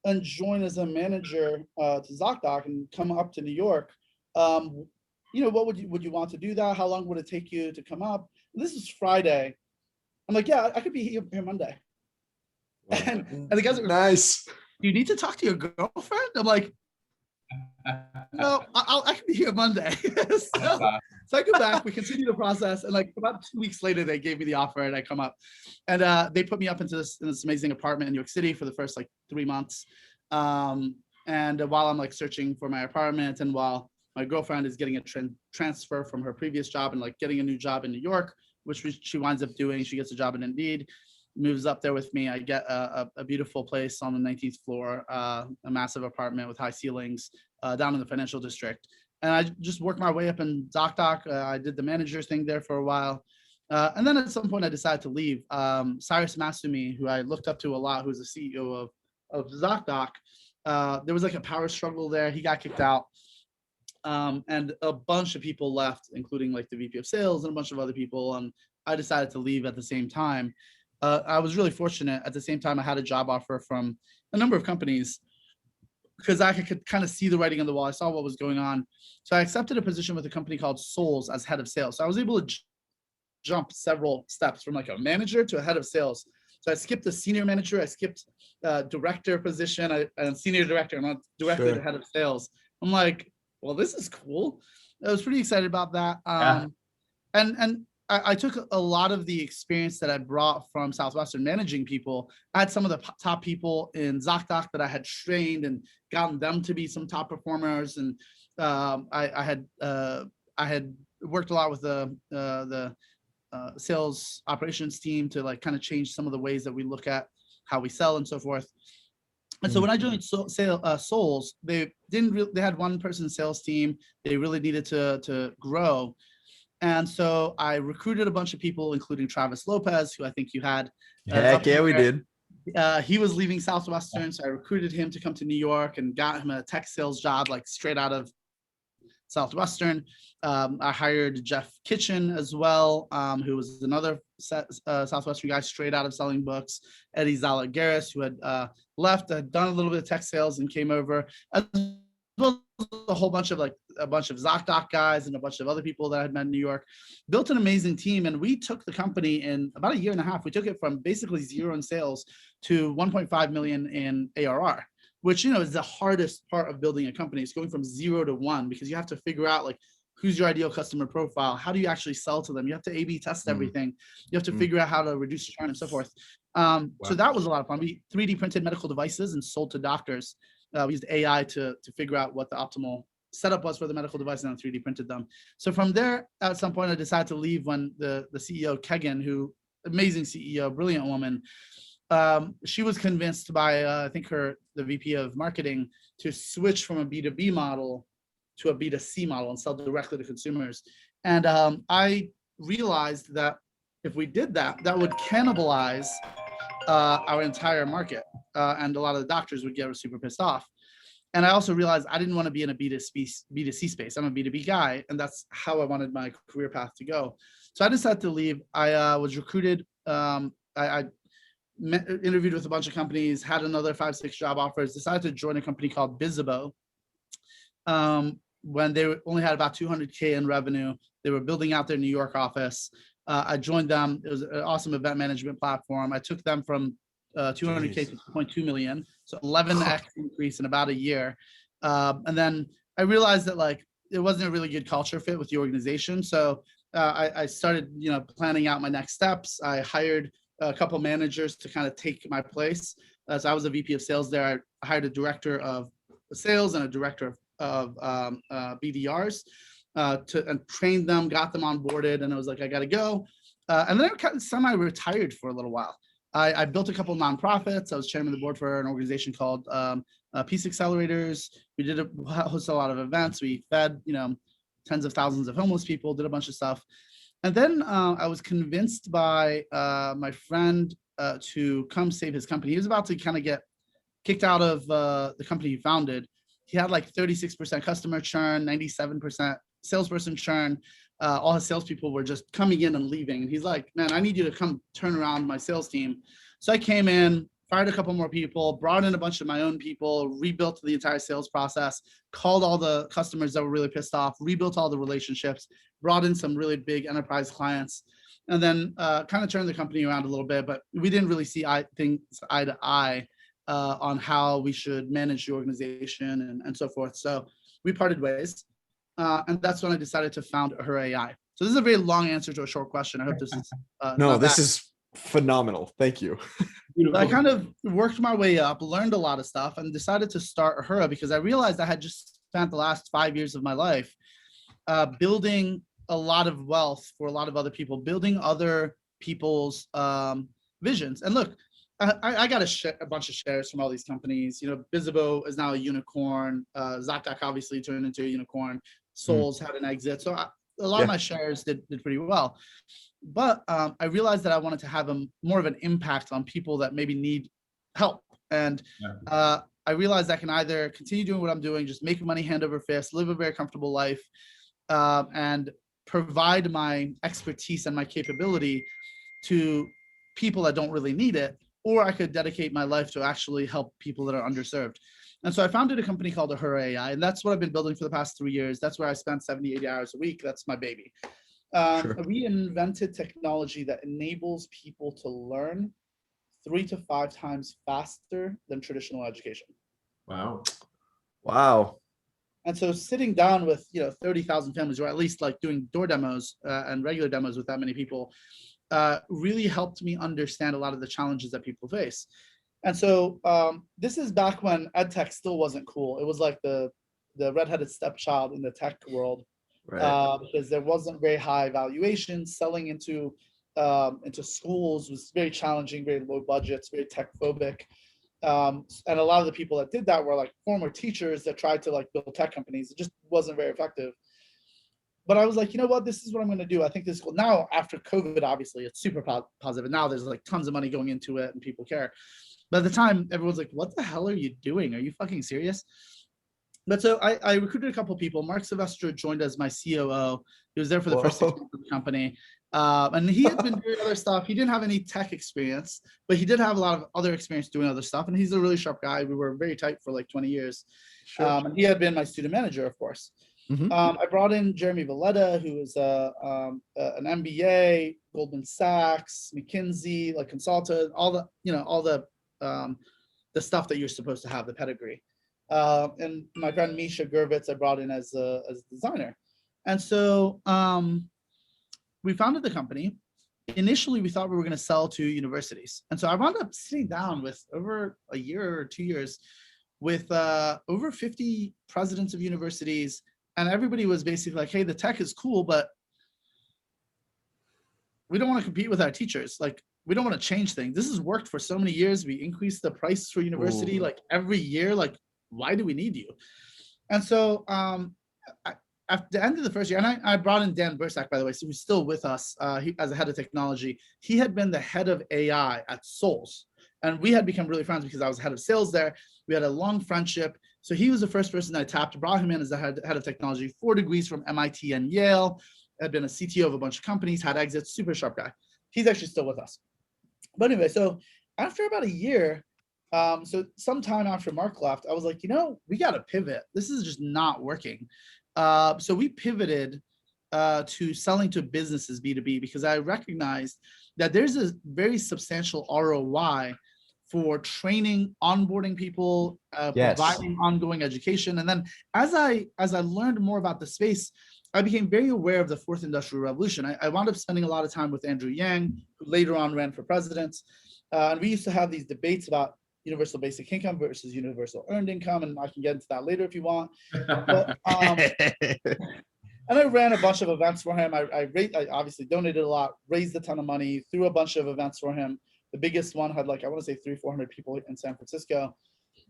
and join as a manager to ZocDoc and come up to New York, what would you want to do that? How long would it take you to come up? And this is Friday. I'm like, yeah, I could be here Monday. Wow. And the guys are nice. Do you need to talk to your girlfriend? I'm like, No, I can be here Monday. So I go back, we continue the process, and like about 2 weeks later, they gave me the offer, and I come up, and they put me up into this amazing apartment in New York City for the first like 3 months. And while I'm like searching for my apartment, and while my girlfriend is getting a transfer from her previous job and like getting a new job in New York, which she winds up doing, she gets a job in Indeed, moves up there with me. I get a beautiful place on the 19th floor, a massive apartment with high ceilings down in the financial district. And I just worked my way up in ZocDoc. I did the manager thing there for a while. And then at some point I decided to leave. Cyrus Masumi, who I looked up to a lot, who's the CEO of ZocDoc, there was like a power struggle there. He got kicked out. And a bunch of people left, including like the VP of sales and a bunch of other people. And I decided to leave at the same time. I was really fortunate. At the same time, I had a job offer from a number of companies because I could kind of see the writing on the wall. I saw what was going on. So I accepted a position with a company called Souls as head of sales. So I was able to jump several steps from like a manager to a head of sales. So I skipped the senior manager, I skipped director position, and senior director, and I'm directly to head of sales. I'm like, well, this is cool. I was pretty excited about that. And I took a lot of the experience that I brought from Southwestern managing people. I had some of the top people in ZocDoc that I had trained and gotten them to be some top performers. And I had worked a lot with the sales operations team to like kind of change some of the ways that we look at how we sell and so forth. And so when I joined Souls, they had one person sales team. They really needed to grow. And so I recruited a bunch of people, including Travis Lopez, who I think you had. Heck yeah, we did. He was leaving Southwestern, so I recruited him to come to New York and got him a tech sales job, like straight out of Southwestern. I hired Jeff Kitchen as well, who was another Southwestern guy straight out of selling books. Eddie Zalagaris, who had left, had done a little bit of tech sales and came over, as well as a whole bunch of ZocDoc guys and a bunch of other people that I had met in New York. Built an amazing team, and we took the company in about 1.5 years. We took it from basically zero in sales to 1.5 million in ARR, which, you know, is the hardest part of building a company. It's going from 0 to 1, because you have to figure out like who's your ideal customer profile, how do you actually sell to them, you have to A/B test everything, you have to figure out how to reduce churn and so forth. So that was a lot of fun. We 3D printed medical devices and sold to doctors. We used AI to figure out what the optimal setup was for the medical device, and then 3D printed them. So from there, at some point, I decided to leave when the CEO, Kegan, who amazing CEO, brilliant woman, she was convinced by I think the VP of marketing to switch from a B2B model to a B2C model and sell directly to consumers. And I realized that if we did that, that would cannibalize our entire market, and a lot of the doctors would get super pissed off. And I also realized I didn't want to be in a B2C space. I'm a B2B guy, and that's how I wanted my career path to go. So I decided to leave. I was recruited. I interviewed with a bunch of companies, had another 5-6 job offers, decided to join a company called Bizzabo. When they only had about 200K in revenue, they were building out their New York office. I joined them. It was an awesome event management platform. I took them from 200K to 2.2 million. So 11x increase in about a year. And then I realized that like it wasn't a really good culture fit with the organization. So I started, planning out my next steps. I hired a couple managers to kind of take my place. So I was a VP of sales there. I hired a director of sales and a director of BDRs and trained them, got them onboarded, and I was like, I got to go. And then I kind of semi-retired for a little while. I built a couple of nonprofits. I was chairman of the board for an organization called Peace Accelerators. We hosted a lot of events. We fed, tens of thousands of homeless people, did a bunch of stuff. And then I was convinced by my friend to come save his company. He was about to kind of get kicked out of the company he founded. He had like 36% customer churn, 97% salesperson churn. All his salespeople were just coming in and leaving. And he's like, man, I need you to come turn around my sales team. So I came in, fired a couple more people, brought in a bunch of my own people, rebuilt the entire sales process, called all the customers that were really pissed off, rebuilt all the relationships, brought in some really big enterprise clients, and then kind of turned the company around a little bit. But we didn't really see things eye to eye on how we should manage the organization and so forth. So we parted ways. And that's when I decided to found Her AI. So this is a very long answer to a short question. I hope this is No, not this bad. is phenomenal. Thank you. I kind of worked my way up, learned a lot of stuff, and decided to start Her because I realized I had just spent the last 5 years of my life building a lot of wealth for a lot of other people, building other people's visions. And look, I got a bunch of shares from all these companies. You know, Bizzabo is now a unicorn. ZocDoc obviously turned into a unicorn. Souls had an exit. So a lot of my shares did pretty well. But I realized that I wanted to have more of an impact on people that maybe need help. And I realized I can either continue doing what I'm doing, just make money hand over fist, live a very comfortable life, and provide my expertise and my capability to people that don't really need it, or I could dedicate my life to actually help people that are underserved. And so I founded a company called Her AI, and that's what I've been building for the past 3 years. That's where I spend 70, 80 hours a week. That's my baby. We invented technology that enables people to learn 3 to 5 times faster than traditional education. Wow. And so sitting down with 30,000 families, or at least like doing door demos and regular demos with that many people, really helped me understand a lot of the challenges that people face. And so this is back when EdTech still wasn't cool. It was like the redheaded stepchild in the tech world, because there wasn't very high valuation. Selling into schools was very challenging, very low budgets, very tech phobic. And a lot of the people that did that were like former teachers that tried to like build tech companies. It just wasn't very effective. But I was like, you know what, this is what I'm going to do. I think this is cool. Now, after COVID, obviously, it's super positive. And now there's like tons of money going into it and people care. But at the time, everyone's like, what the hell are you doing? Are you fucking serious? But so I recruited a couple of people. Mark Sylvester joined as my COO. He was there for the first 6 months of the company. And he had been doing other stuff. He didn't have any tech experience, but he did have a lot of other experience doing other stuff. And he's a really sharp guy. We were very tight for like 20 years. And he had been my student manager, of course. I brought in Jeremy Valletta, who is an MBA, Goldman Sachs, McKinsey, like consultant, all the stuff that you're supposed to have, the pedigree. And my friend Misha Gervitz, I brought in as a designer. And so we founded the company. Initially, we thought we were going to sell to universities. And so I wound up sitting down with over a year or 2 years with over 50 presidents of universities. And everybody was basically like, hey, the tech is cool, but we don't want to compete with our teachers. Like, we don't want to change things. This has worked for so many years. We increased the price for university like every year. Like, why do we need you? And so at the end of the first year, and I brought in Dan Bursack, by the way, so he's still with us as a head of technology. He had been the head of AI at Souls. And we had become really friends because I was head of sales there. We had a long friendship. So he was the first person I tapped, brought him in as the head of technology, 4 degrees from MIT and Yale, had been a CTO of a bunch of companies, had exits, super sharp guy. He's actually still with us. But anyway, so after about a year, so sometime after Mark left, I was like, we got to pivot. This is just not working. So we pivoted to selling to businesses B2B because I recognized that there's a very substantial ROI for training, onboarding people, providing ongoing education. And then as I learned more about the space, I became very aware of the 4th Industrial Revolution. I wound up spending a lot of time with Andrew Yang, who later on ran for president. And we used to have these debates about universal basic income versus universal earned income. And I can get into that later if you want. But, and I ran a bunch of events for him. I obviously donated a lot, raised a ton of money, threw a bunch of events for him. The biggest one had like, I want to say 300-400 people in San Francisco.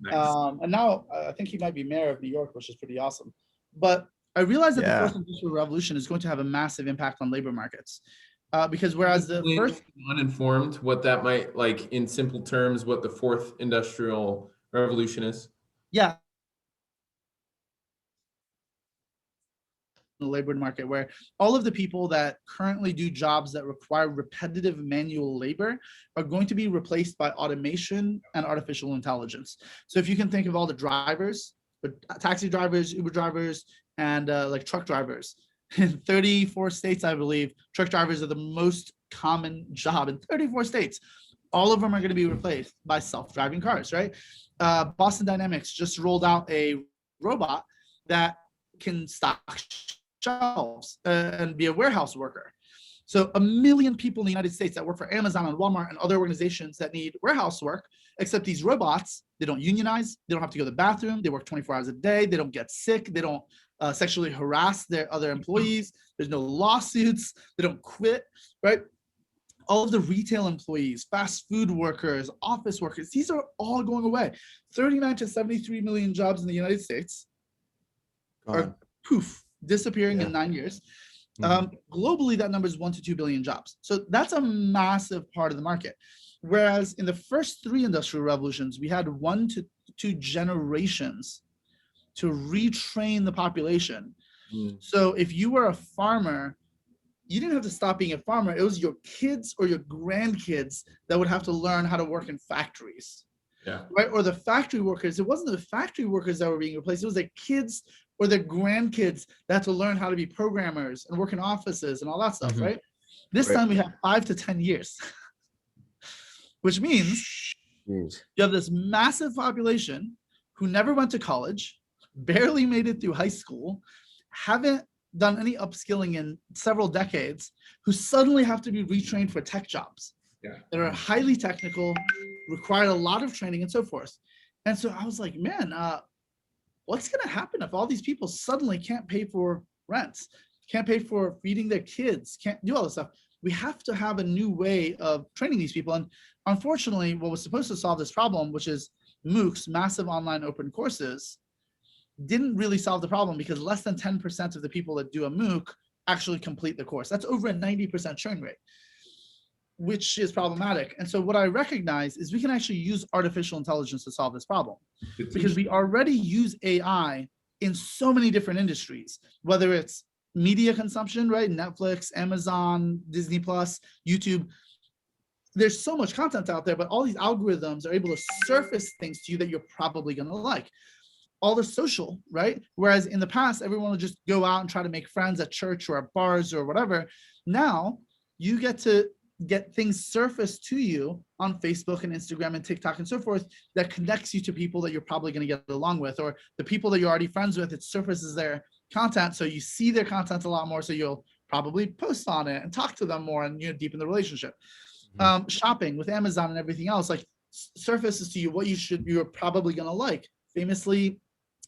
Nice. And now I think he might be mayor of New York, which is pretty awesome. But I realized that the 4th Industrial Revolution is going to have a massive impact on labor markets. Because whereas the first uninformed, what that might like in simple terms, what the 4th Industrial Revolution is. Yeah. The labor market, where all of the people that currently do jobs that require repetitive manual labor are going to be replaced by automation and artificial intelligence. So if you can think of all the drivers, taxi drivers, Uber drivers, and like truck drivers, in 34 states, I believe, truck drivers are the most common job in 34 states. All of them are going to be replaced by self-driving cars, right? Boston Dynamics just rolled out a robot that can stock shelves and be a warehouse worker. So 1 million people in the United States that work for Amazon and Walmart and other organizations that need warehouse work, except these robots, they don't unionize, they don't have to go to the bathroom, they work 24 hours a day, they don't get sick, they don't sexually harass their other employees, there's no lawsuits, they don't quit, right? All of the retail employees, fast food workers, office workers, these are all going away. 39 to 73 million jobs in the United States are poof, disappearing in 9 years. Globally, that number is 1 to 2 billion jobs. So that's a massive part of the market. Whereas in the first 3 industrial revolutions, we had 1 to 2 generations to retrain the population. So if you were a farmer, you didn't have to stop being a farmer. It was your kids or your grandkids that would have to learn how to work in factories. Right? Or the factory workers. It wasn't the factory workers that were being replaced. It was their kids or their grandkids that had to learn how to be programmers and work in offices and all that stuff, right? This time we have 5 to 10 years, which means you have this massive population who never went to college, barely made it through high school, haven't done any upskilling in several decades, who suddenly have to be retrained for tech jobs that are highly technical, require a lot of training and so forth. And so I was like, man, what's going to happen if all these people suddenly can't pay for rent, can't pay for feeding their kids, can't do all this stuff? We have to have a new way of training these people. And unfortunately, what was supposed to solve this problem, which is MOOCs, massive online open courses, didn't really solve the problem because less than 10% of the people that do a MOOC actually complete the course. That's over a 90% churn rate, which is problematic. And so what I recognize is we can actually use artificial intelligence to solve this problem, because we already use AI in so many different industries, whether it's media consumption, right? Netflix, Amazon, Disney Plus, YouTube. There's so much content out there, but all these algorithms are able to surface things to you that you're probably going to like. All the social, right? Whereas in the past, everyone would just go out and try to make friends at church or at bars or whatever. Now you get to get things surfaced to you on Facebook and Instagram and TikTok and so forth that connects you to people that you're probably going to get along with, or the people that you're already friends with. It surfaces their content, so you see their content a lot more, so you'll probably post on it and talk to them more and deepen the relationship. Shopping with Amazon and everything else, like, surfaces to you what you're probably going to like. Famously,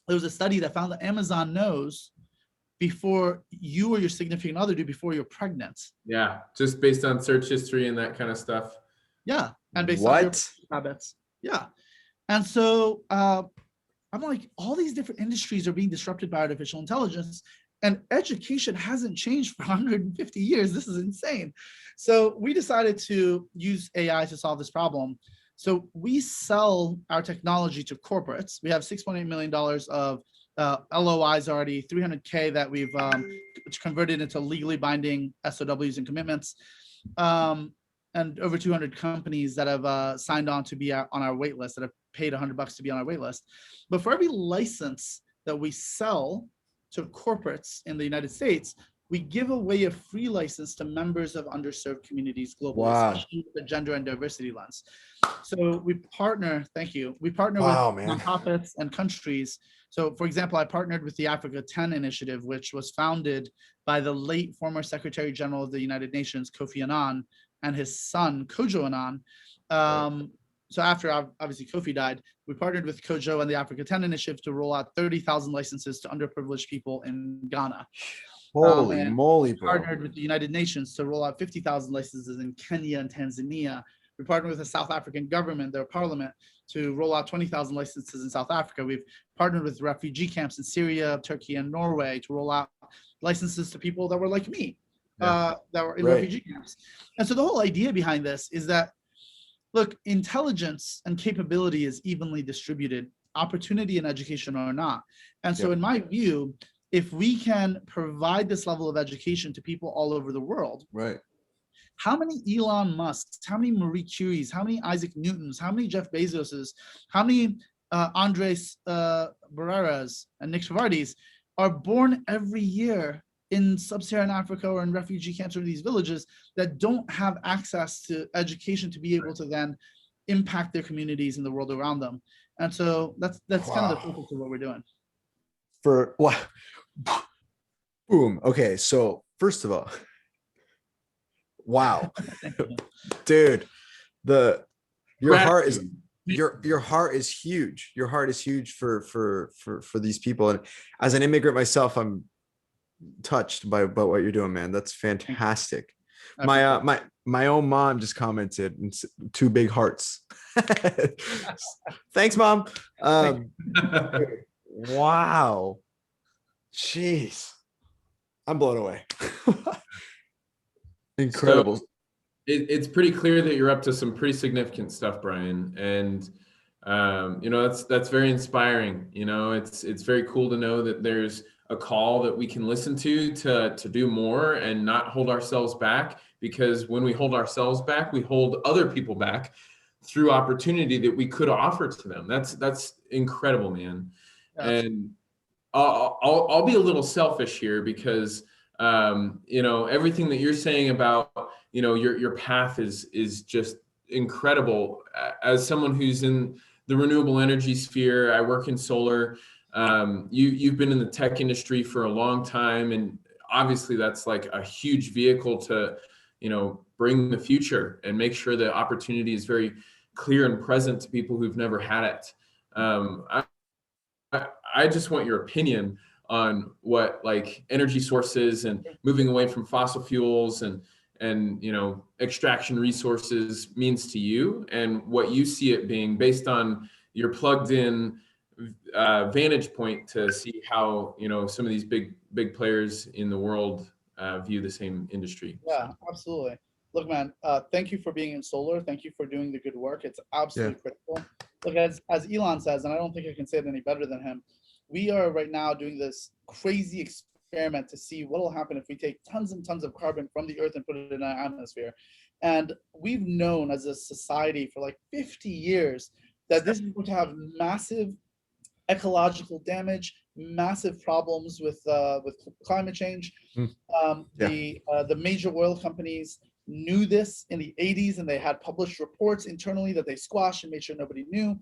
there was a study that found that Amazon knows before you or your significant other do before you're pregnant. Yeah, just based on search history and that kind of stuff. Yeah, and based on your habits. Yeah, and so I'm like, all these different industries are being disrupted by artificial intelligence, and education hasn't changed for 150 years. This is insane. So we decided to use AI to solve this problem. So we sell our technology to corporates. We have $6.8 million of LOIs already, 300K that we've converted into legally binding SOWs and commitments, and over 200 companies that have signed on to be on our wait list, that have paid $100 to be on our wait list. But for every license that we sell to corporates in the United States, we give away a free license to members of underserved communities globally, especially with the gender and diversity lens. So we partner, we partner with nonprofits and countries. So for example, I partnered with the Africa 10 initiative, which was founded by the late former Secretary General of the United Nations, Kofi Annan, and his son, Kojo Annan. So after obviously Kofi died, we partnered with Kojo and the Africa 10 initiative to roll out 30,000 licenses to underprivileged people in Ghana. Holy moly, bro. Partnered with the United Nations to roll out 50,000 licenses in Kenya and Tanzania. We partnered with the South African government, their parliament, to roll out 20,000 licenses in South Africa. We've partnered with refugee camps in Syria, Turkey, and Norway to roll out licenses to people that were like me, that were in refugee camps. And so the whole idea behind this is that, look, intelligence and capability is evenly distributed, opportunity and education are not. And so in my view, if we can provide this level of education to people all over the world, how many Elon Musks, how many Marie Curies, how many Isaac Newtons, how many Jeff Bezoses, how many Andres Barreras and Nick Tvrdys are born every year in sub-Saharan Africa or in refugee camps or these villages that don't have access to education to be able to then impact their communities and the world around them? And so that's kind of the focus of what we're doing. for what? Boom. Okay, so first of all, wow, dude, the your heart is your heart is huge. Your heart is huge for these people. And as an immigrant myself, I'm touched by what you're doing, man. That's fantastic. My own mom just commented, two big hearts. Thanks, Mom. Wow. Jeez. I'm blown away. Incredible. So it's pretty clear that you're up to some pretty significant stuff, Bryan. And that's very inspiring. It's very cool to know that there's a call that we can listen to do more and not hold ourselves back, because when we hold ourselves back, we hold other people back through opportunity that we could offer to them. That's incredible, man. And I'll be a little selfish here, because everything that you're saying about your path is just incredible. As someone who's in the renewable energy sphere, I work in solar. You've been in the tech industry for a long time, and obviously that's like a huge vehicle to bring the future and make sure that opportunity is very clear and present to people who've never had it. I just want your opinion on what like energy sources and moving away from fossil fuels and extraction resources means to you, and what you see it being based on your plugged in vantage point to see how some of these big players in the world view the same industry. Yeah, absolutely. Look, man, thank you for being in solar. Thank you for doing the good work. It's absolutely critical. Look, as Elon says, and I don't think I can say it any better than him, we are right now doing this crazy experiment to see what will happen if we take tons and tons of carbon from the earth and put it in our atmosphere. And we've known as a society for like 50 years that this is going to have massive ecological damage, massive problems with climate change. The major oil companies knew this in the 80s, and they had published reports internally that they squashed and made sure nobody knew.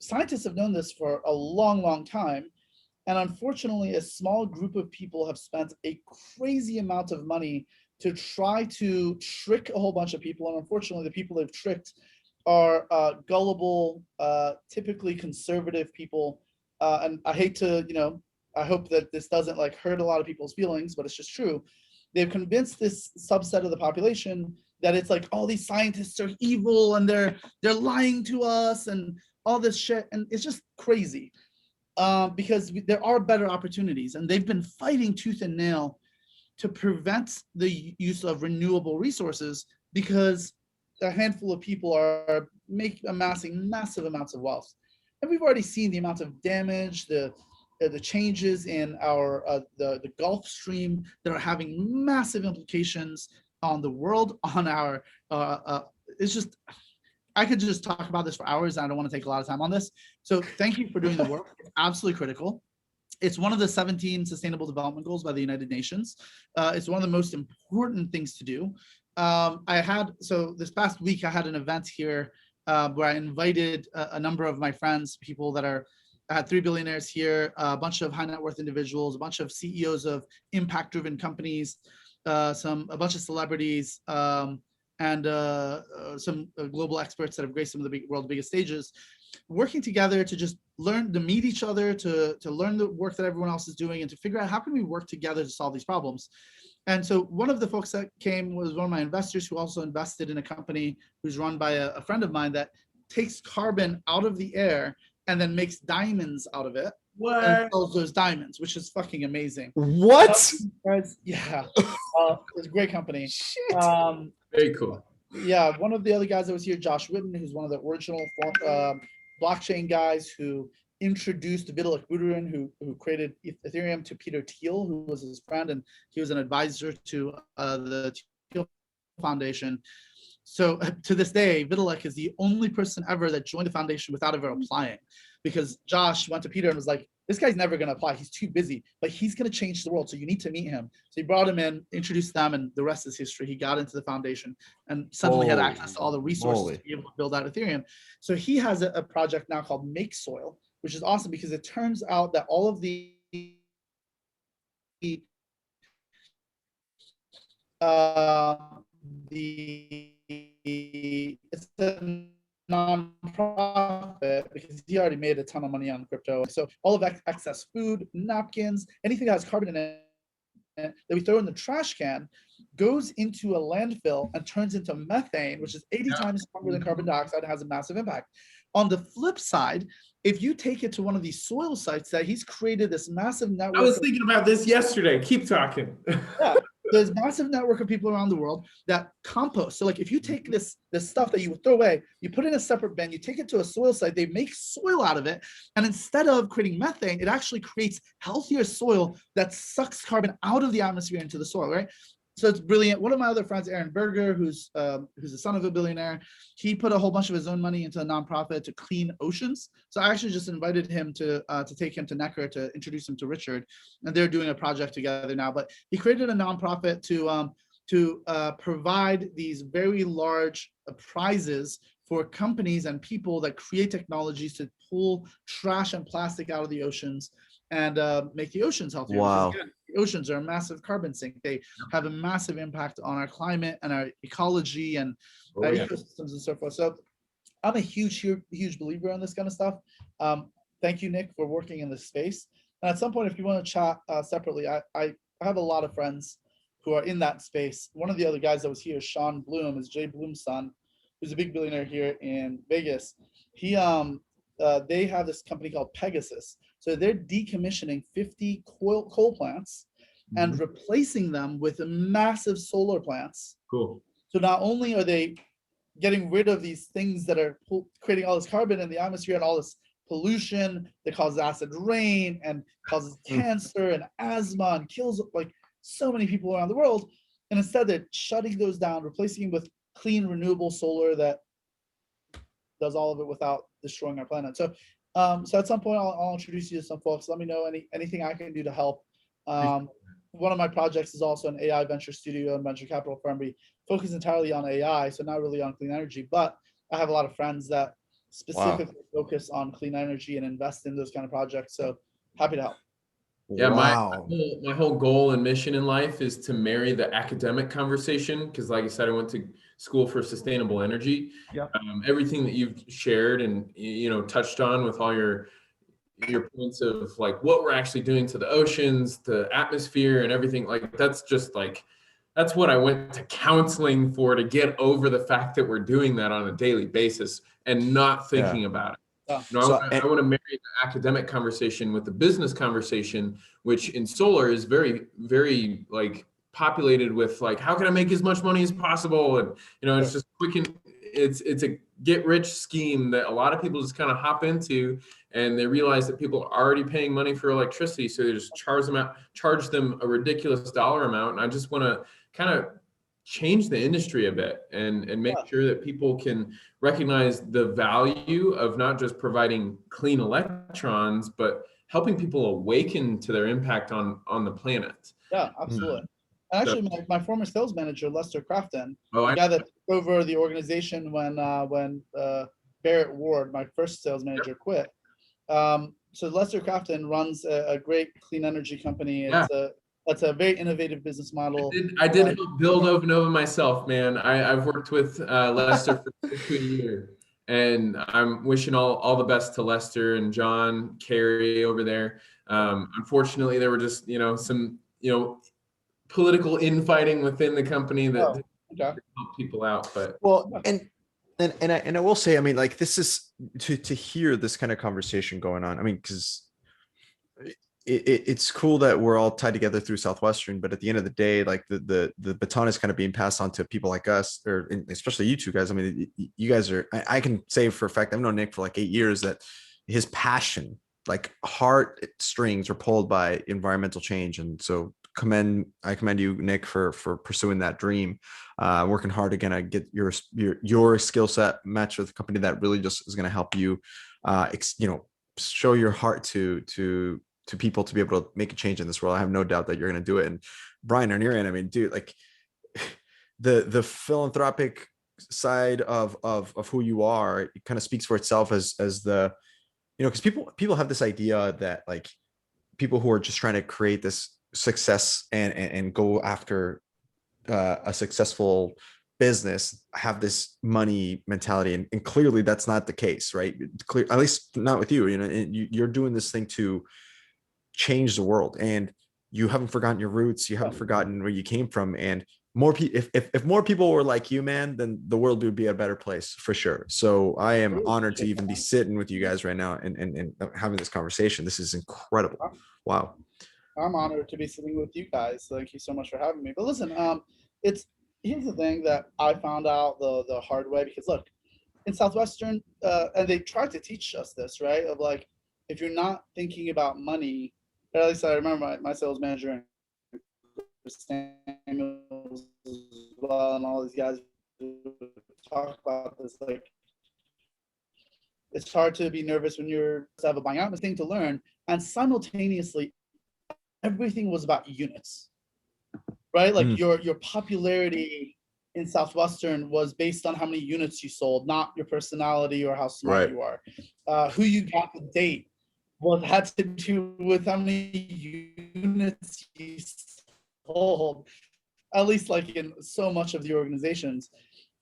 Scientists have known this for a long, long time. And unfortunately, a small group of people have spent a crazy amount of money to try to trick a whole bunch of people. And unfortunately, the people they've tricked are gullible, typically conservative people. And I hate to, I hope that this doesn't like hurt a lot of people's feelings, but it's just true. They've convinced this subset of the population that it's like all these scientists are evil and they're lying to us and all this shit. And it's just crazy because there are better opportunities, and they've been fighting tooth and nail to prevent the use of renewable resources because a handful of people are amassing massive amounts of wealth. And we've already seen the amount of damage, the changes in our the Gulf Stream that are having massive implications on the world, on our it's just, I could just talk about this for hours, and I don't want to take a lot of time on this. So thank you for doing the work. It's absolutely critical. It's one of the 17 Sustainable Development Goals by the United Nations. It's one of the most important things to do. So this past week, I had an event here where I invited a number of my friends, people that I had 3 billionaires here, a bunch of high net worth individuals, a bunch of CEOs of impact driven companies, a bunch of celebrities, and some global experts that have graced some of the world's biggest stages, working together to just learn to meet each other, to learn the work that everyone else is doing, and to figure out how can we work together to solve these problems. And so one of the folks that came was one of my investors who also invested in a company who's run by a friend of mine that takes carbon out of the air and then makes diamonds out of it. What? And sells those diamonds, which is fucking amazing. What? Yeah. It's a great company. Shit. Very cool. Yeah, one of the other guys that was here, Josh Whitman, who's one of the original blockchain guys who introduced Vitalik Buterin, who created Ethereum, to Peter Thiel, who was his friend, and he was an advisor to the Thiel Foundation. So to this day, Vitalik is the only person ever that joined the foundation without ever applying, because Josh went to Peter and was like, this guy's never going to apply. He's too busy, but he's going to change the world. So you need to meet him. So he brought him in, introduced them, and the rest is history. He got into the foundation and suddenly had access to all the resources to be able to build out Ethereum. So he has a project now called Make Soil, which is awesome because it turns out that all of the uh, it's a nonprofit because he already made a ton of money on crypto. So all of excess food, napkins, anything that has carbon in it that we throw in the trash can goes into a landfill and turns into methane, which is 80 times stronger than carbon dioxide and has a massive impact. On the flip side, if you take it to one of these soil sites that he's created this massive network. I was thinking about this yesterday. Keep talking. Yeah, there's massive network of people around the world that compost. So like if you take this stuff that you throw away, you put in a separate bin, you take it to a soil site, they make soil out of it. And instead of creating methane, it actually creates healthier soil that sucks carbon out of the atmosphere into the soil, right? So it's brilliant. One of my other friends, Aaron Berger, who's the son of a billionaire, he put a whole bunch of his own money into a nonprofit to clean oceans. So I actually just invited him to take him to Necker to introduce him to Richard, and they're doing a project together now. But he created a nonprofit to provide these very large prizes for companies and people that create technologies to pull trash and plastic out of the oceans and make the oceans healthier. Wow. Again, the oceans are a massive carbon sink. They have a massive impact on our climate and our ecology and ecosystems and so forth. So I'm a huge believer in this kind of stuff. Thank you, Nick, for working in this space. And at some point, if you want to chat separately, I have a lot of friends who are in that space. One of the other guys that was here, Sean Bloom, is Jay Bloom's son, who's a big billionaire here in Vegas. They have this company called Pegasus. So they're decommissioning 50 coal plants and replacing them with massive solar plants. Cool. So not only are they getting rid of these things that are creating all this carbon in the atmosphere and all this pollution that causes acid rain and causes cancer and asthma and kills like so many people around the world. And instead they're shutting those down, replacing them with clean, renewable solar that does all of it without destroying our planet. So at some point I'll introduce you to some folks. Let me know anything I can do to help. One of my projects is also an AI venture studio and venture capital firm. We focus entirely on AI, so not really on clean energy, but I have a lot of friends that specifically focus on clean energy and invest in those kind of projects. So happy to help. Yeah, my whole goal and mission in life is to marry the academic conversation because, like I said, I went to school for sustainable energy. Yeah. Everything that you've shared and touched on with all your points of like what we're actually doing to the oceans, the atmosphere, and everything that's what I went to counseling for, to get over the fact that we're doing that on a daily basis and not thinking about it. I want to marry the academic conversation with the business conversation, which in solar is very, very like populated with like, how can I make as much money as possible? And it's just quick and it's a get rich scheme that a lot of people just kind of hop into, and they realize that people are already paying money for electricity, so they just charge them a ridiculous dollar amount. And I just want to kind of change the industry a bit and make sure that people can recognize the value of not just providing clean electrons, but helping people awaken to their impact on the planet. Yeah, absolutely. And actually, my former sales manager, Lester Crafton, the guy that took over the organization when Barrett Ward, my first sales manager, quit. So Lester Crafton runs a great clean energy company. That's a very innovative business model. I did help build Ovenova myself, man. I've worked with Lester for 2 years, and I'm wishing all the best to Lester and John, Carrie over there. Unfortunately, there were just some political infighting within the company that helped people out. But and I will say, I mean, like this is to hear this kind of conversation going on. I mean, because it's cool that we're all tied together through Southwestern, but at the end of the day, like the baton is kind of being passed on to people like us, or especially you two guys. I mean, you guys are, I can say for a fact, I've known Nick for like 8 years, that his passion, like heartstrings are pulled by environmental change. And so I commend you, Nick, for pursuing that dream, working hard to kind of get your skill set matched with a company that really just is going to help you, show your heart to people to be able to make a change in this world. I have no doubt that you're going to do it. And Bryan, on your end, I mean, dude, like the philanthropic side of who you are, it kind of speaks for itself as the because people have this idea that like people who are just trying to create this success and go after a successful business have this money mentality, and clearly that's not the case, right? Clear, at least not with you. You're doing this thing to change the world, and you haven't forgotten your roots, you haven't forgotten where you came from, and more people, if more people were like you, man, then the world would be a better place for sure. So I am honored to even be sitting with you guys right now and having this conversation. This is incredible. Wow. I'm honored to be sitting with you guys. Thank you so much for having me. But listen, it's here's the thing that I found out the hard way, because look, in Southwestern, and they tried to teach us this, right? Of like, if you're not thinking about money, or at least I remember my sales manager Samuels as well, and all these guys talk about this. Like, it's hard to be nervous when you're to have a buying out thing to learn, and simultaneously, everything was about units, right? Like your popularity in Southwestern was based on how many units you sold, not your personality or how smart you are. Who you got to date had to do with how many units you sold, at least like in so much of the organizations.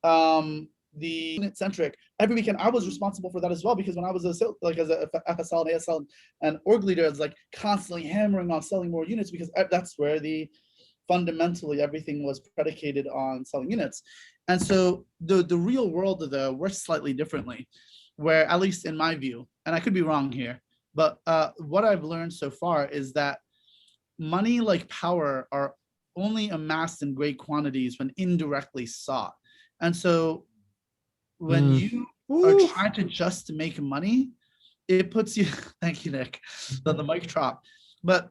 The unit centric, every weekend I was responsible for that as well, because when I was as a FSL and ASL and org leader, I was like constantly hammering on selling more units, because that's where fundamentally everything was predicated on selling units. And so the real world though works slightly differently, where, at least in my view, and I could be wrong here, but what I've learned so far is that money, like power, are only amassed in great quantities when indirectly sought. And so when you are trying to just make money, it puts you, thank you, Nick, the mic drop. But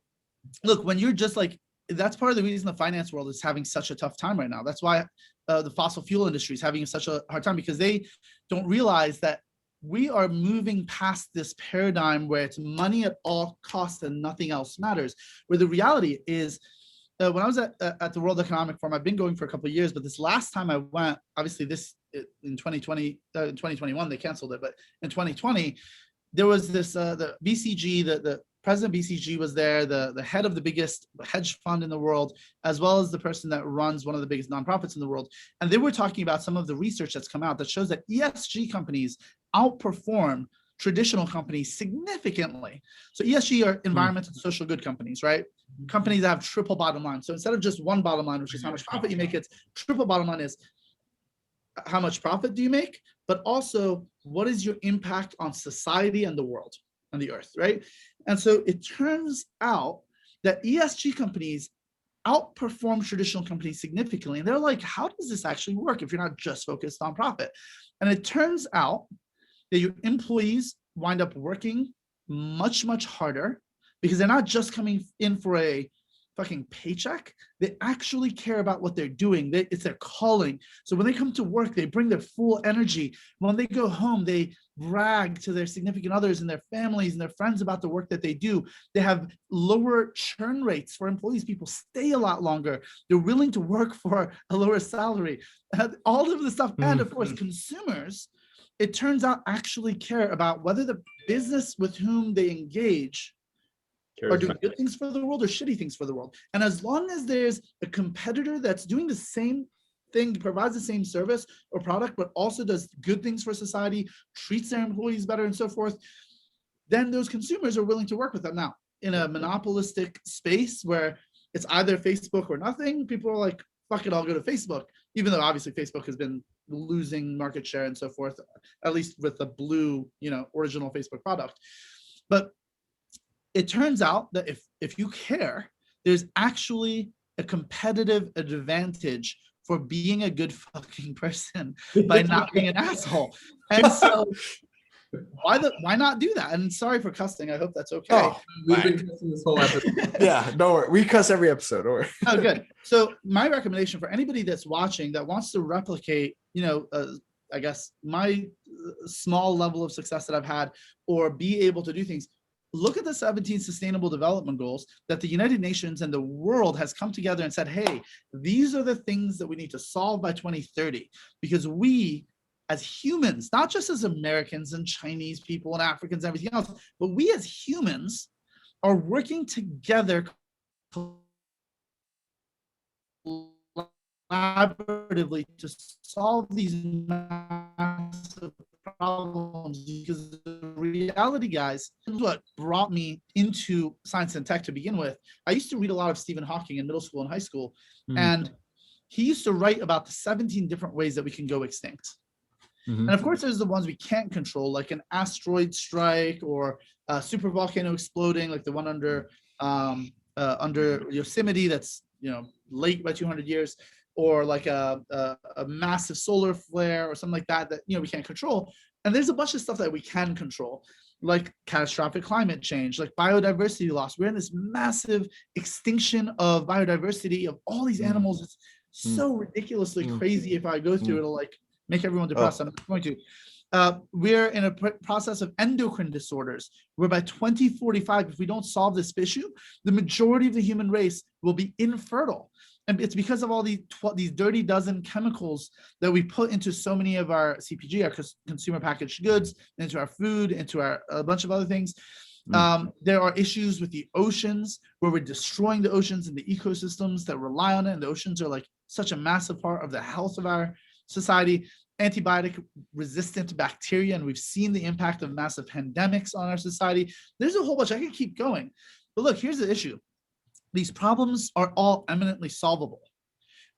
look, when you're just like, that's part of the reason the finance world is having such a tough time right now. That's why the fossil fuel industry is having such a hard time, because they don't realize that we are moving past this paradigm where it's money at all costs and nothing else matters. Where the reality is, when I was at the World Economic Forum, I've been going for a couple of years, but this last time I went, obviously in 2021, they canceled it, but in 2020, there was this, the BCG, the president of BCG was there, the head of the biggest hedge fund in the world, as well as the person that runs one of the biggest nonprofits in the world. And they were talking about some of the research that's come out that shows that ESG companies outperform traditional companies significantly. So ESG are environmental and social good companies, right? Companies that have triple bottom line. So instead of just one bottom line, which is how much profit you make, it's triple bottom line is how much profit do you make, but also what is your impact on society and the world and the earth, right? And so it turns out that ESG companies outperform traditional companies significantly. And they're like, how does this actually work if you're not just focused on profit? And it turns out that your employees wind up working much, much harder, because they're not just coming in for a fucking paycheck. They actually care about what they're doing. It's their calling. So when they come to work, they bring their full energy. When they go home, they brag to their significant others and their families and their friends about the work that they do. They have lower churn rates for employees. People stay a lot longer. They're willing to work for a lower salary. All of the stuff. And of course, consumers, it turns out, actually care about whether the business with whom they engage are doing good things for the world or shitty things for the world. And as long as there's a competitor that's doing the same thing, provides the same service or product, but also does good things for society, treats their employees better and so forth, then those consumers are willing to work with them. Now, in a monopolistic space where it's either Facebook or nothing, people are like, fuck it, I'll go to Facebook. Even though obviously Facebook has been losing market share and so forth, at least with the blue, original Facebook product. But it turns out that if you care, there's actually a competitive advantage for being a good fucking person by not being an asshole. And so why not do that? And sorry for cussing. I hope that's okay. Oh, we've been cussing this whole episode. Yeah, don't worry. We cuss every episode. Don't worry. Oh, good. So my recommendation for anybody that's watching that wants to replicate, I guess my small level of success that I've had, or be able to do things, look at the 17 Sustainable Development Goals that the United Nations and the world has come together and said, hey, these are the things that we need to solve by 2030, because we as humans, not just as Americans and Chinese people and Africans and everything else, but we as humans are working together collaboratively to solve these massive problems. Because the reality, guys, what brought me into science and tech to begin with. I used to read a lot of Stephen Hawking in middle school and high school, and he used to write about the 17 different ways that we can go extinct. And of course, there's the ones we can't control, like an asteroid strike or a super volcano exploding, like the one under Yosemite that's late by 200 years, or like a massive solar flare or something like that we can't control. And there's a bunch of stuff that we can control, like catastrophic climate change, like biodiversity loss. We're in this massive extinction of biodiversity of all these animals. It's so ridiculously crazy. If I go through, it'll like make everyone depressed. I'm not going to. We're in a process of endocrine disorders, where by 2045, if we don't solve this issue, the majority of the human race will be infertile. And it's because of all these dirty dozen chemicals that we put into so many of our CPG, our consumer packaged goods, into our food, into a bunch of other things. There are issues with the oceans, where we're destroying the oceans and the ecosystems that rely on it. And the oceans are like such a massive part of the health of our society. Antibiotic resistant bacteria, and we've seen the impact of massive pandemics on our society. There's a whole bunch. I can keep going, but look, here's the issue. These problems are all eminently solvable,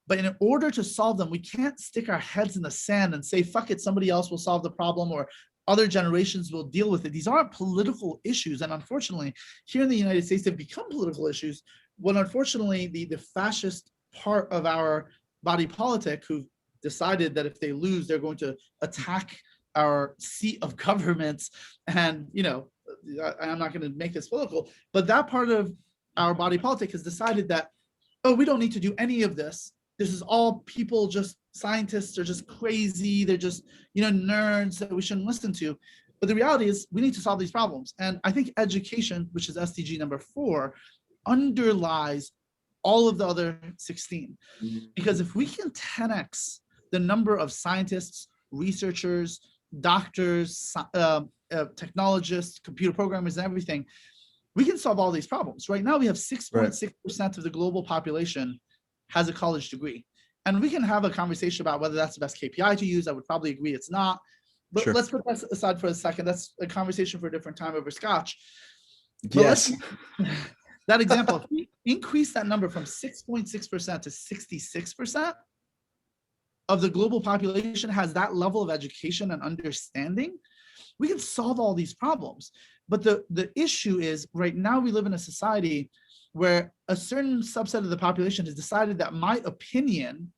but in order to solve them, we can't stick our heads in the sand and say, fuck it, somebody else will solve the problem, or other generations will deal with it. These aren't political issues, and unfortunately here in the United States they've become political issues, when unfortunately the fascist part of our body politic, who've decided that if they lose, they're going to attack our seat of government. And, I'm not going to make this political, but that part of our body politic has decided that, oh, we don't need to do any of this. This is all people, just scientists are just crazy. They're just, nerds that we shouldn't listen to. But the reality is we need to solve these problems. And I think education, which is SDG number 4, underlies all of the other 16. Because if we can 10x the number of scientists, researchers, doctors, technologists, computer programmers, and everything, we can solve all these problems. Right now, we have 6.6% of the global population has a college degree. And we can have a conversation about whether that's the best KPI to use. I would probably agree it's not. But let's put that aside for a second. That's a conversation for a different time over scotch. But that example, if we increase that number from 6.6% to 66%, of the global population has that level of education and understanding, we can solve all these problems. But the issue is, right now we live in a society where a certain subset of the population has decided that my opinion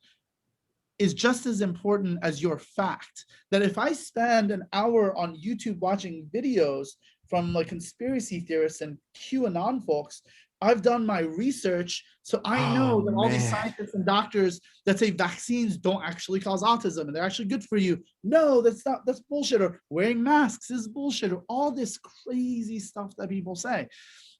is just as important as your fact. That if I spend an hour on YouTube watching videos from like conspiracy theorists and QAnon folks, I've done my research, so I know that all these scientists and doctors that say vaccines don't actually cause autism and they're actually good for you. No, that's bullshit. Or wearing masks is bullshit, or all this crazy stuff that people say.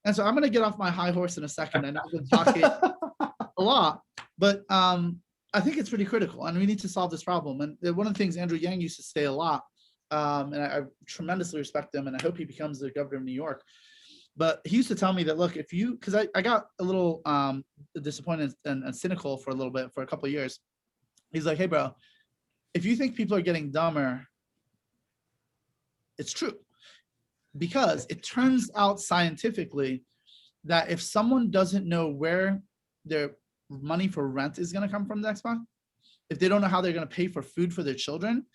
And so I'm going to get off my high horse in a second, and I've been talking a lot, but I think it's pretty critical, and we need to solve this problem. And one of the things Andrew Yang used to say a lot, and I tremendously respect him, and I hope he becomes the governor of New York. But he used to tell me that, look, if you, because I got a little disappointed and cynical for a couple of years. He's like, hey, bro, if you think people are getting dumber, it's true. Because it turns out scientifically that if someone doesn't know where their money for rent is going to come from the next month, if they don't know how they're going to pay for food for their children,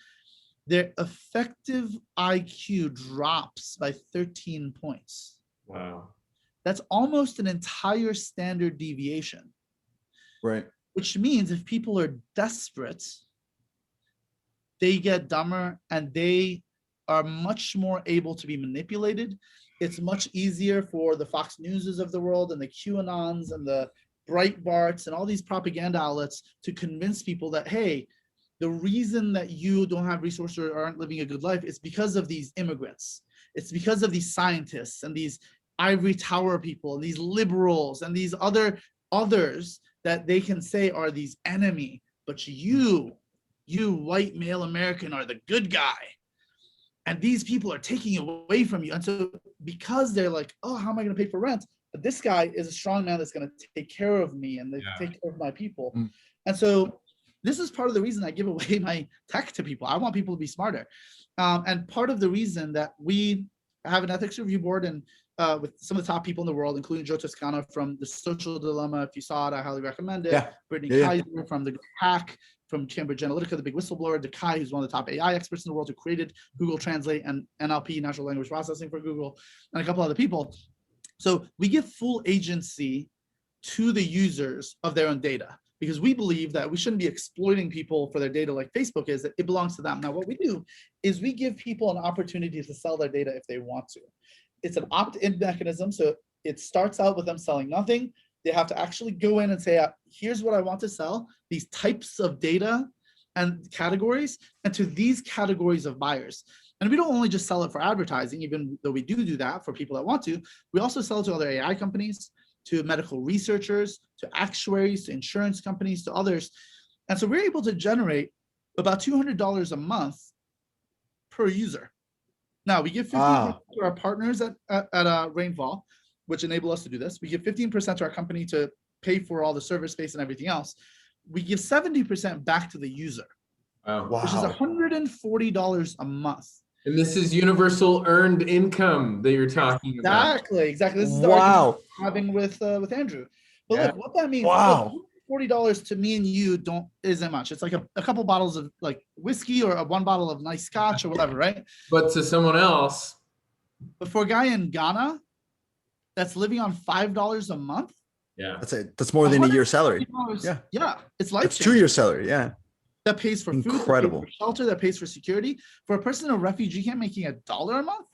their effective IQ drops by 13 points. Wow. That's almost an entire standard deviation. Right. Which means if people are desperate, they get dumber and they are much more able to be manipulated. It's much easier for the Fox Newses of the world and the QAnons and the Breitbarts and all these propaganda outlets to convince people that, hey, the reason that you don't have resources or aren't living a good life is because of these immigrants. It's because of these scientists and these ivory tower people and these liberals and these others that they can say are these enemy. But you you white male American are the good guy. And these people are taking away from you. And so because they're like, oh, how am I going to pay for rent? But this guy is a strong man that's going to take care of me and take care of my people. And so this is part of the reason I give away my tech to people. I want people to be smarter. And part of the reason that we have an ethics review board and with some of the top people in the world, including Joe Toscano from The Social Dilemma. If you saw it, I highly recommend it. Brittany Kaiser from The Hack, from Cambridge Analytica, the big whistleblower. Dekai, who's one of the top AI experts in the world, who created Google Translate and NLP, natural language processing, for Google, and a couple other people. So we give full agency to the users of their own data, because we believe that we shouldn't be exploiting people for their data like Facebook is, that it belongs to them. Now, what we do is we give people an opportunity to sell their data if they want to. It's an opt-in mechanism. So it starts out with them selling nothing. They have to actually go in and say, here's what I want to sell, these types of data and categories, and to these categories of buyers. And we don't only just sell it for advertising, even though we do that for people that want to. We also sell it to other AI companies, to medical researchers, to actuaries, to insurance companies, to others. And so we're able to generate about $200 a month per user. Now, we give 15% to our partners at Rainfall, which enable us to do this. We give 15% to our company to pay for all the server space and everything else. We give 70% back to the user, which is $140 a month. And this is universal earned income that you're talking about. Exactly. This is the argument I'm having with Andrew. But look, what that means. Look, $40 to me and you isn't much. It's like a couple bottles of like whiskey or one bottle of nice scotch or whatever, right? But to someone else. But for a guy in Ghana that's living on $5 a month. That's more than a year's salary. Yeah. It's life. It's 2 years' salary. Yeah. That pays for food, incredible, that pays for shelter, that pays for security. For a person in a refugee camp making $1 a month.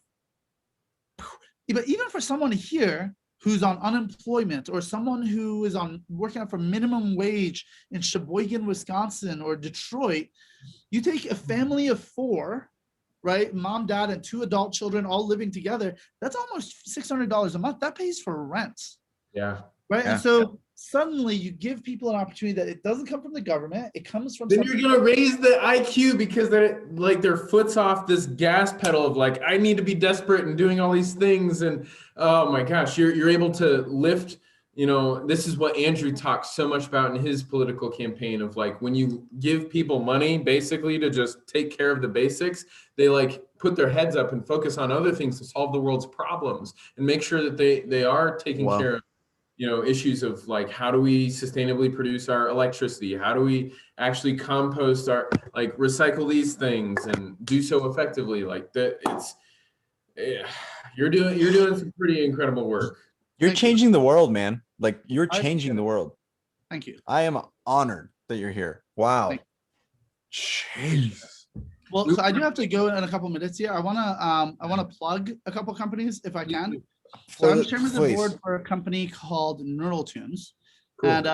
But even for someone here who's on unemployment, or someone who is working out for minimum wage in Sheboygan, Wisconsin, or Detroit, you take a family of 4, right? Mom, dad, and 2 adult children all living together. That's almost $600 a month. That pays for rent. Yeah. Right. Yeah. And so suddenly you give people an opportunity that it doesn't come from the government. It comes from. Then you're gonna raise the IQ because they're like their foot's off this gas pedal of like, I need to be desperate and doing all these things. And oh my gosh, you're able to lift. You know, this is what Andrew talks so much about in his political campaign of like, when you give people money basically to just take care of the basics, they like put their heads up and focus on other things to solve the world's problems and make sure that they are taking care of, you know, issues of like, how do we sustainably produce our electricity? How do we actually compost our, like, recycle these things and do so effectively? Like that, you're doing some pretty incredible work. You're changing the world, man. Like, you're changing the world. Thank you. I am honored that you're here. Wow. Jeez. Well, so I do have to go in a couple minutes here. I wanna plug a couple companies if I can. So I'm chairman of the board for a company called Neural Tunes. Cool. And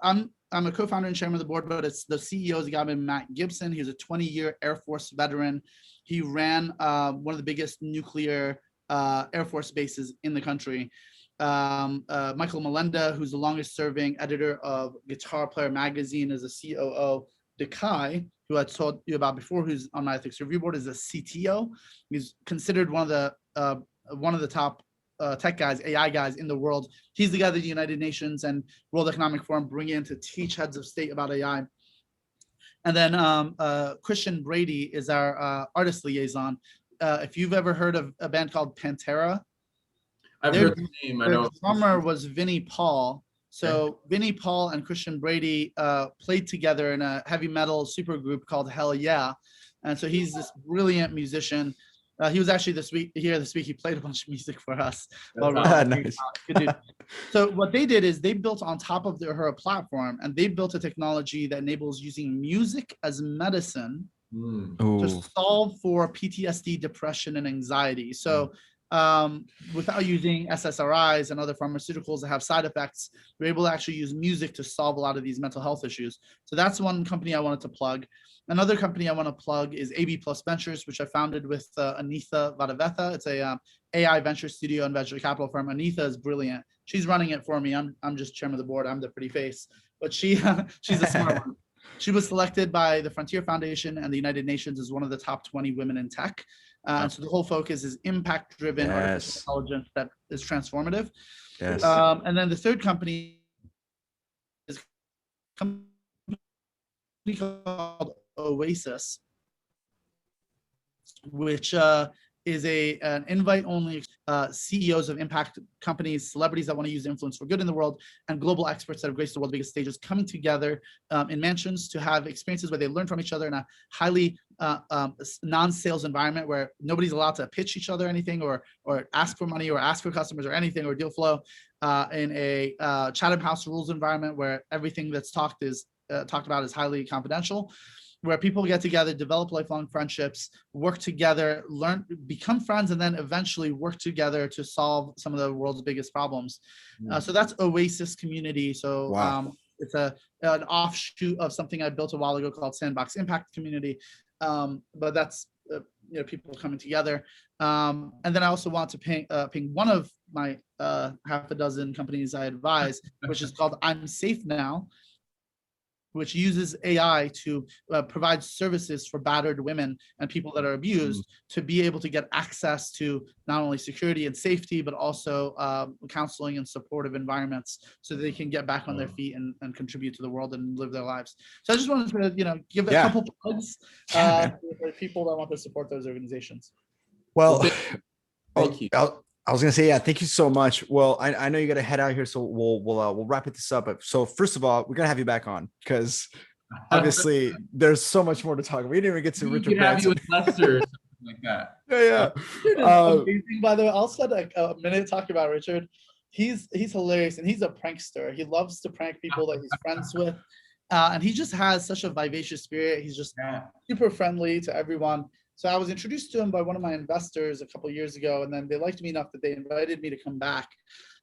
I'm a co-founder and chairman of the board, but it's the CEO is a guy named Matt Gibson. He's a 20-year Air Force veteran. He ran one of the biggest nuclear Air Force bases in the country. Michael Melenda, who's the longest serving editor of Guitar Player Magazine, is a COO. Dekai, who I told you about before, who's on my ethics review board, is a CTO. He's considered one of the top tech guys, AI guys in the world. He's the guy that the United Nations and World Economic Forum bring in to teach heads of state about AI. And then Christian Brady is our artist liaison. If you've ever heard of a band called Pantera, I've heard the name. I know. The drummer was Vinnie Paul. So Vinnie Paul and Christian Brady played together in a heavy metal supergroup called Hell Yeah. And so he's this brilliant musician. He was actually this week. He played a bunch of music for us. Nice. So what they did is they built on top of her platform, and they built a technology that enables using music as medicine to solve for PTSD, depression, and anxiety. So without using SSRIs and other pharmaceuticals that have side effects, we're able to actually use music to solve a lot of these mental health issues. So that's one company I wanted to plug. Another company I want to plug is AB Plus Ventures, which I founded with Anitha Vadavetha. It's a AI venture studio and venture capital firm. Anitha is brilliant. She's running it for me. I'm just chairman of the board. I'm the pretty face, but she's a smart one. She was selected by the Frontier Foundation and the United Nations as one of the top 20 women in tech. And so the whole focus is impact-driven artificial Yes. intelligence that is transformative. Yes. And then the third company is a company called Oasis, which is an invite-only CEOs of impact companies, celebrities that want to use influence for good in the world, and global experts that have graced the world's biggest stages coming together in mansions to have experiences where they learn from each other in a highly non-sales environment where nobody's allowed to pitch each other anything or ask for money or ask for customers or anything or deal flow, in a Chatham House rules environment where everything that's talked about is highly confidential, where people get together, develop lifelong friendships, work together, learn, become friends, and then eventually work together to solve some of the world's biggest problems. So that's Oasis Community. So Wow. it's an offshoot of something I built a while ago called Sandbox Impact Community. But that's people coming together. And then I also want to ping one of my half a dozen companies I advise, which is called I'm Safe Now, which uses AI to provide services for battered women and people that are abused to be able to get access to not only security and safety, but also counseling and supportive environments so they can get back on their feet and contribute to the world and live their lives. So I just wanted to, give a couple plugs for people that want to support those organizations. Well, Thank you. I was gonna say, yeah, thank you so much. Well, I know you got to head out here, so we'll wrap this up. But so first of all, we're gonna have you back on because obviously there's so much more to talk about. We didn't even get to Richard Branson. Have you with Lester or something like that. Yeah. Richard is amazing, by the way. I'll spend a minute talking about Richard. He's hilarious and he's a prankster. He loves to prank people that he's friends with. And he just has such a vivacious spirit. He's just super friendly to everyone. So I was introduced to him by one of my investors a couple of years ago, and then they liked me enough that they invited me to come back.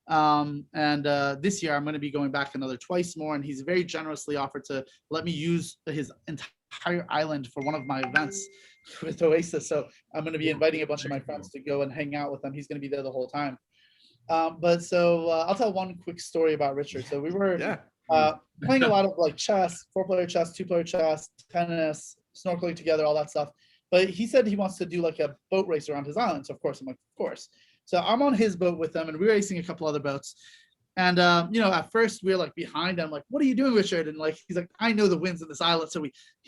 This year I'm going to be going back another twice more, and he's very generously offered to let me use his entire island for one of my events with Oasis. So I'm going to be inviting a bunch of my friends to go and hang out with them. He's going to be there the whole time. I'll tell one quick story about Richard. So we were playing a lot of like chess, 4-player chess, 2-player chess, tennis, snorkeling together, all that stuff. But he said he wants to do like a boat race around his island. So of course, I'm like, of course. So I'm on his boat with them and we're racing a couple other boats. And, at first we were like behind. I'm like, what are you doing, Richard? And like, he's like, I know the winds in this island. So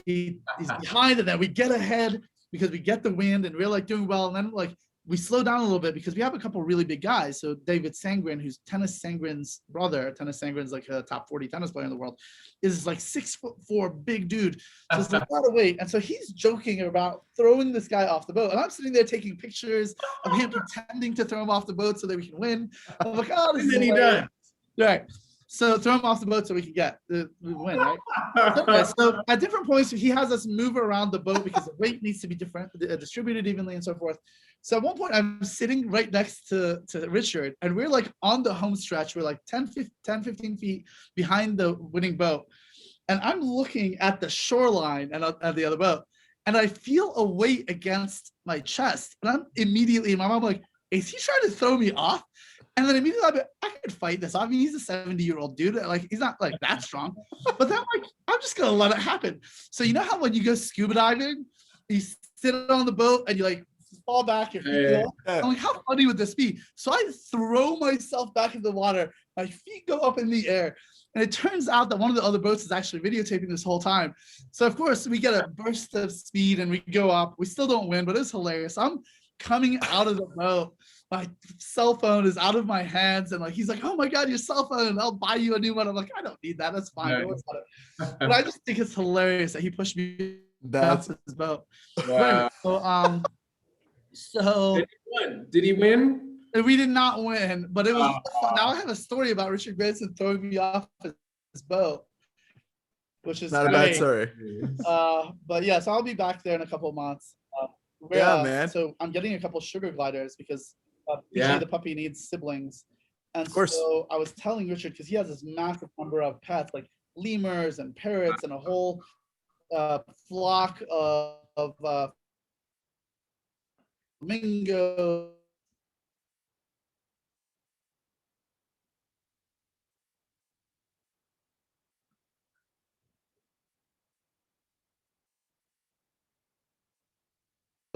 he's behind and then we get ahead because we get the wind and we're like doing well. And then like, we slow down a little bit because we have a couple really big guys. So David Sangren, who's Tennis Sangren's brother, Tennis Sangren's like a top 40 tennis player in the world, is like 6'4" big dude. So it's like a lot of weight. And so he's joking about throwing this guy off the boat. And I'm sitting there taking pictures of him pretending to throw him off the boat so that we can win. I'm like, oh, this is hilarious. Right. So throw him off the boat so we can get the win, right? So at different points, he has us move around the boat because the weight needs to be different, distributed evenly and so forth. So at one point, I'm sitting right next to Richard, and we're like on the home stretch. We're like 10, 15 feet behind the winning boat. And I'm looking at the shoreline and at the other boat, and I feel a weight against my chest. And I'm immediately, in my mind, like, is he trying to throw me off? And then immediately I'm like, I could fight this. I mean, he's a 70-year-old dude. Like, he's not like that strong. But then I'm like, I'm just gonna let it happen. So you know how when you go scuba diving, you sit on the boat and you like fall back. I'm like, how funny would this be? So I throw myself back in the water. My feet go up in the air. And it turns out that one of the other boats is actually videotaping this whole time. So of course we get a burst of speed and we go up. We still don't win, but it's hilarious. I'm coming out of the boat. My cell phone is out of my hands, and like he's like, "Oh my God, your cell phone! I'll buy you a new one." I'm like, "I don't need that. That's fine." But I just think it's hilarious that he pushed me off his boat. Wow. So did he win? We did not win, but it was fun. Now I have a story about Richard Branson throwing me off his boat, which is not a bad story. But yeah, so I'll be back there in a couple of months. Man. So I'm getting a couple sugar gliders because PG the puppy needs siblings. And so I was telling Richard, because he has this massive number of pets, like lemurs and parrots and a whole flock of flamingos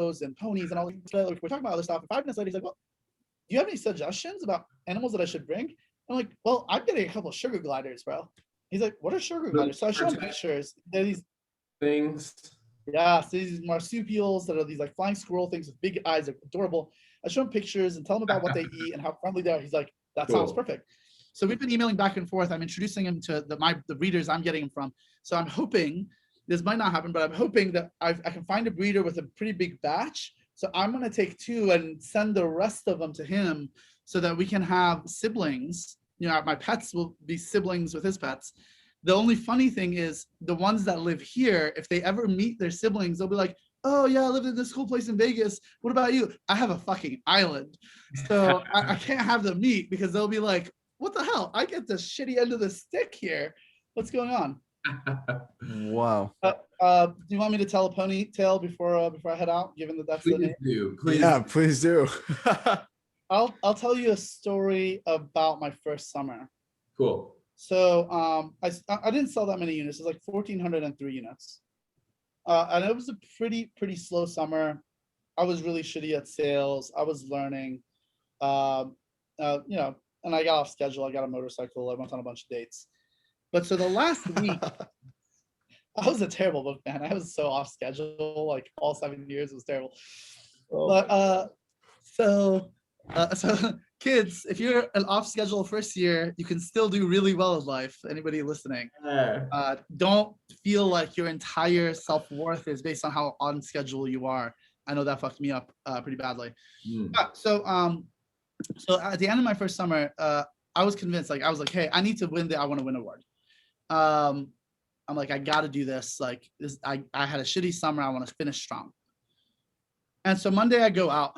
and ponies and all this. Like, we're talking about other stuff. And 5 minutes later, he's like, well, do you have any suggestions about animals that I should bring? I'm like, well, I'm getting a couple of sugar gliders, bro. He's like, what are sugar gliders? So I show him pictures. They're these things. yeah, so these marsupials that are these like flying squirrel things with big eyes, are adorable. I show him pictures and tell him about what they eat and how friendly they are. He's like, that sounds perfect. So we've been emailing back and forth. I'm introducing him to the breeders I'm getting him from. So I'm hoping, this might not happen, but I'm hoping that I can find a breeder with a pretty big batch. So I'm going to take 2 and send the rest of them to him so that we can have siblings. You know, my pets will be siblings with his pets. The only funny thing is the ones that live here, if they ever meet their siblings, they'll be like, oh yeah, I lived in this cool place in Vegas. What about you? I have a fucking island. So I can't have them meet because they'll be like, what the hell? I get the shitty end of the stick here. What's going on? Wow. Do you want me to tell a pony tale before I head out, given that that's the Please name? do. Please. Yeah, please do. I'll tell you a story about my first summer. Cool. So I didn't sell that many units. It was like 1,403 units. And it was a pretty slow summer. I was really shitty at sales. I was learning, you know, and I got off schedule. I got a motorcycle. I went on a bunch of dates. But so the last week, I was a terrible book man. I was so off schedule, like all 7 years. It was terrible. Oh. But so kids, if you're an off schedule first year, you can still do really well in life. Anybody listening, don't feel like your entire self-worth is based on how on schedule you are. I know that fucked me up pretty badly. So at the end of my first summer, I was convinced, like I was like, hey, I need to win the I Want to Win award. I'm like, I got to do this. Like this, I had a shitty summer. I want to finish strong. And so Monday I go out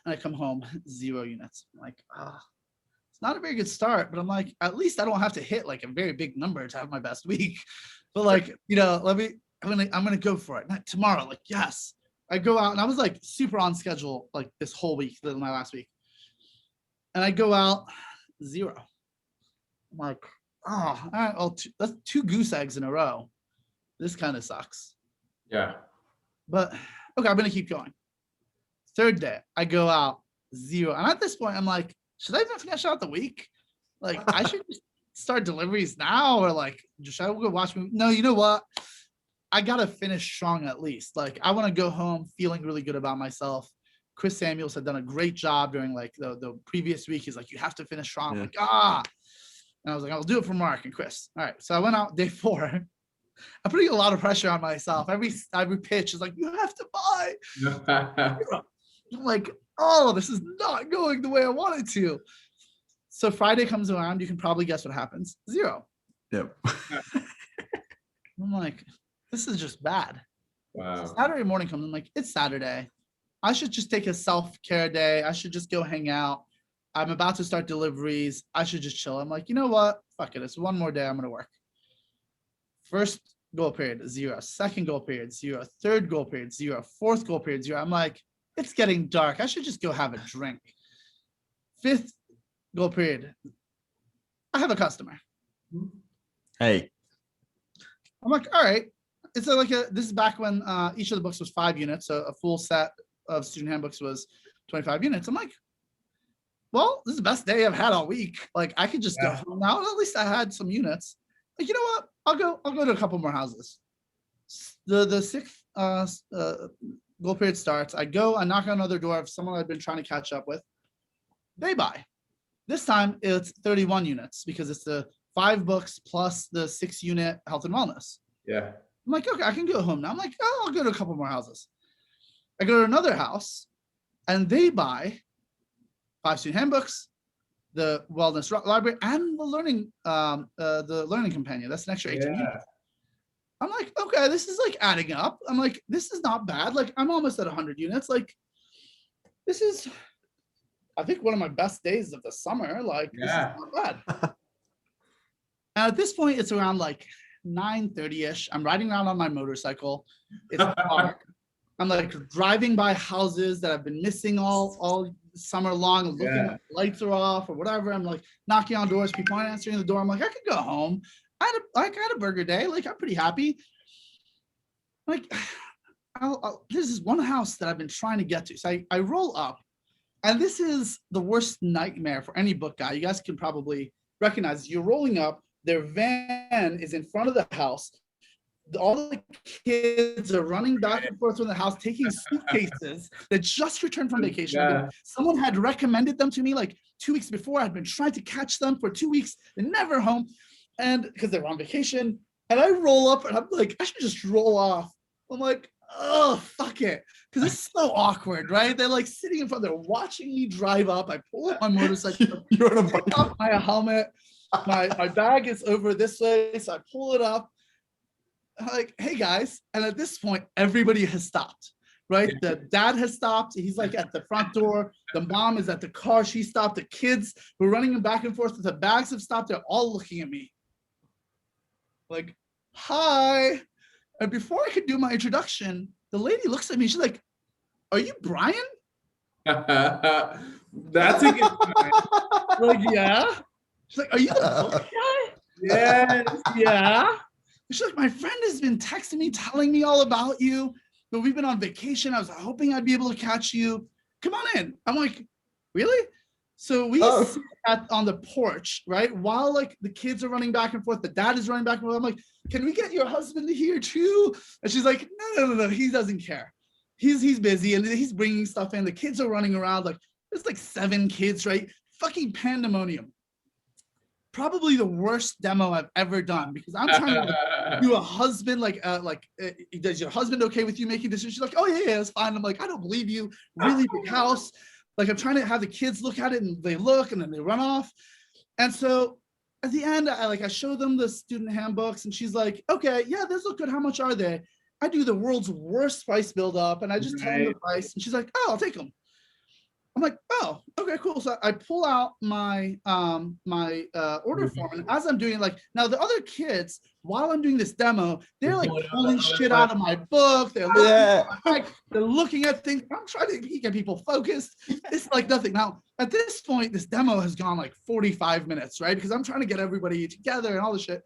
and I come home 0 units. I'm like, it's not a very good start, but I'm like, at least I don't have to hit like a very big number to have my best week. But like, you know, I'm gonna go for it. Not tomorrow, like, yes. I go out and I was like super on schedule like this whole week, my last week. And I go out 0. I'm like, oh, all right, well, that's 2 goose eggs in a row. This kind of sucks. Yeah. But okay, I'm gonna keep going. 3rd day, I go out 0. And at this point, I'm like, should I even finish out the week? Like, I should just start deliveries now, or like, should I go watch me? No, you know what? I gotta finish strong at least. Like, I want to go home feeling really good about myself. Chris Samuels had done a great job during like the previous week. He's like, you have to finish strong. I'm like, and I was like, I'll do it for Mark and Chris. All right. So I went out day 4. I'm putting a lot of pressure on myself. Every pitch is like, you have to buy. I'm like, oh, this is not going the way I want it to. So Friday comes around. You can probably guess what happens. 0. Yep. I'm like, this is just bad. Wow. So Saturday morning comes. I'm like, it's Saturday. I should just take a self-care day. I should just go hang out. I'm about to start deliveries. I should just chill. I'm like, you know what? Fuck it. It's one more day. I'm going to work. First goal period, 0. Second goal period, 0. Third goal period, 0. Fourth goal period, 0. I'm like, it's getting dark. I should just go have a drink. 5th goal period, I have a customer. Hey. I'm like, all right. It's like this is back when each of the books was 5 units. So a full set of student handbooks was 25 units. I'm like, well, this is the best day I've had all week. Like, I could just go home now. At least I had some units. Like, you know what? I'll go to a couple more houses. The 6th goal period starts. I go, I knock on another door of someone I've been trying to catch up with. They buy. This time it's 31 units because it's the 5 books plus the 6 unit health and wellness. Yeah. I'm like, okay, I can go home now. I'm like, oh, I'll go to a couple more houses. I go to another house and they buy 5 student handbooks, the wellness library, and the learning companion. That's an extra 18 units. I'm like, okay, this is like adding up. I'm like, this is not bad. Like, I'm almost at 100 units. Like, this is, I think, one of my best days of the summer. Like, this is not bad. And at this point, it's around like 9:30ish. I'm riding around on my motorcycle. It's dark. I'm like driving by houses that I've been missing all summer long, looking at lights are off or whatever. I'm like knocking on doors, people aren't answering the door. I'm like, I could go home. I had a burger day. Like, I'm pretty happy. Like, there's this one house that I've been trying to get to. So I roll up, and this is the worst nightmare for any book guy. You guys can probably recognize. You're rolling up, their van is in front of the house. All the kids are running back and forth from the house, taking suitcases that just returned from vacation. Yeah. Someone had recommended them to me like 2 weeks before. I'd been trying to catch them for 2 weeks. They're never home. And because they were on vacation. And I roll up and I'm like, I should just roll off. I'm like, oh, fuck it. Because it's so awkward, right? They're like sitting in front, they're watching me drive up. I pull up my motorcycle, take off my helmet. My bag is over this way. So I pull it up. I'm like, hey guys. And at this point, everybody has stopped, right? The dad has stopped. He's like at the front door. The mom is at the car. She stopped. The kids were running back and forth. The bags have stopped. They're all looking at me. Like, hi. And before I could do my introduction, the lady looks at me. She's like, are you Bryan? That's a good sign. Like, yeah. She's like, are you the book guy? Yes. Yeah. She's like, my friend has been texting me, telling me all about you, but we've been on vacation. I was hoping I'd be able to catch you. Come on in. I'm like, really? So we sit on the porch, right? While like the kids are running back and forth, the dad is running back and forth. I'm like, can we get your husband here too? And she's like, no. He doesn't care. He's busy and he's bringing stuff in. The kids are running around. Like there's like 7 kids, right? Fucking pandemonium. Probably the worst demo I've ever done because I'm trying to do a husband, does your husband okay with you making decisions? She's like, oh yeah, it's fine. I'm like, I don't believe you. Really big house. Like I'm trying to have the kids look at it and they look and then they run off. And so at the end, I show them the student handbooks and she's like, okay, yeah, those look good. How much are they? I do the world's worst price build up and I just tell them the price and she's like, oh, I'll take them. I'm like, oh, okay, cool. So I pull out my order form, and as I'm doing it, like now the other kids, while I'm doing this demo, they're like pulling shit out of my book. They're looking at things. I'm trying to get people focused. It's like nothing. Now at this point, this demo has gone like 45 minutes, right? Because I'm trying to get everybody together and all this shit.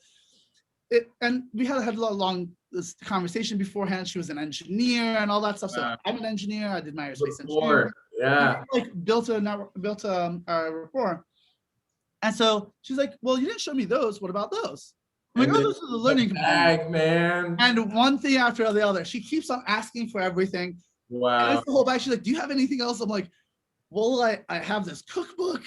And we had a long this conversation beforehand. She was an engineer and all that stuff. So I'm an engineer. I did my aerospace engineering. Yeah. Like built a rapport. And so she's like, well, you didn't show me those. What about those? I'm like, oh, those are the learning components. Man. And one thing after the other. She keeps on asking for everything. Wow. And it's the whole bag. She's like, do you have anything else? I'm like, well, I have this cookbook.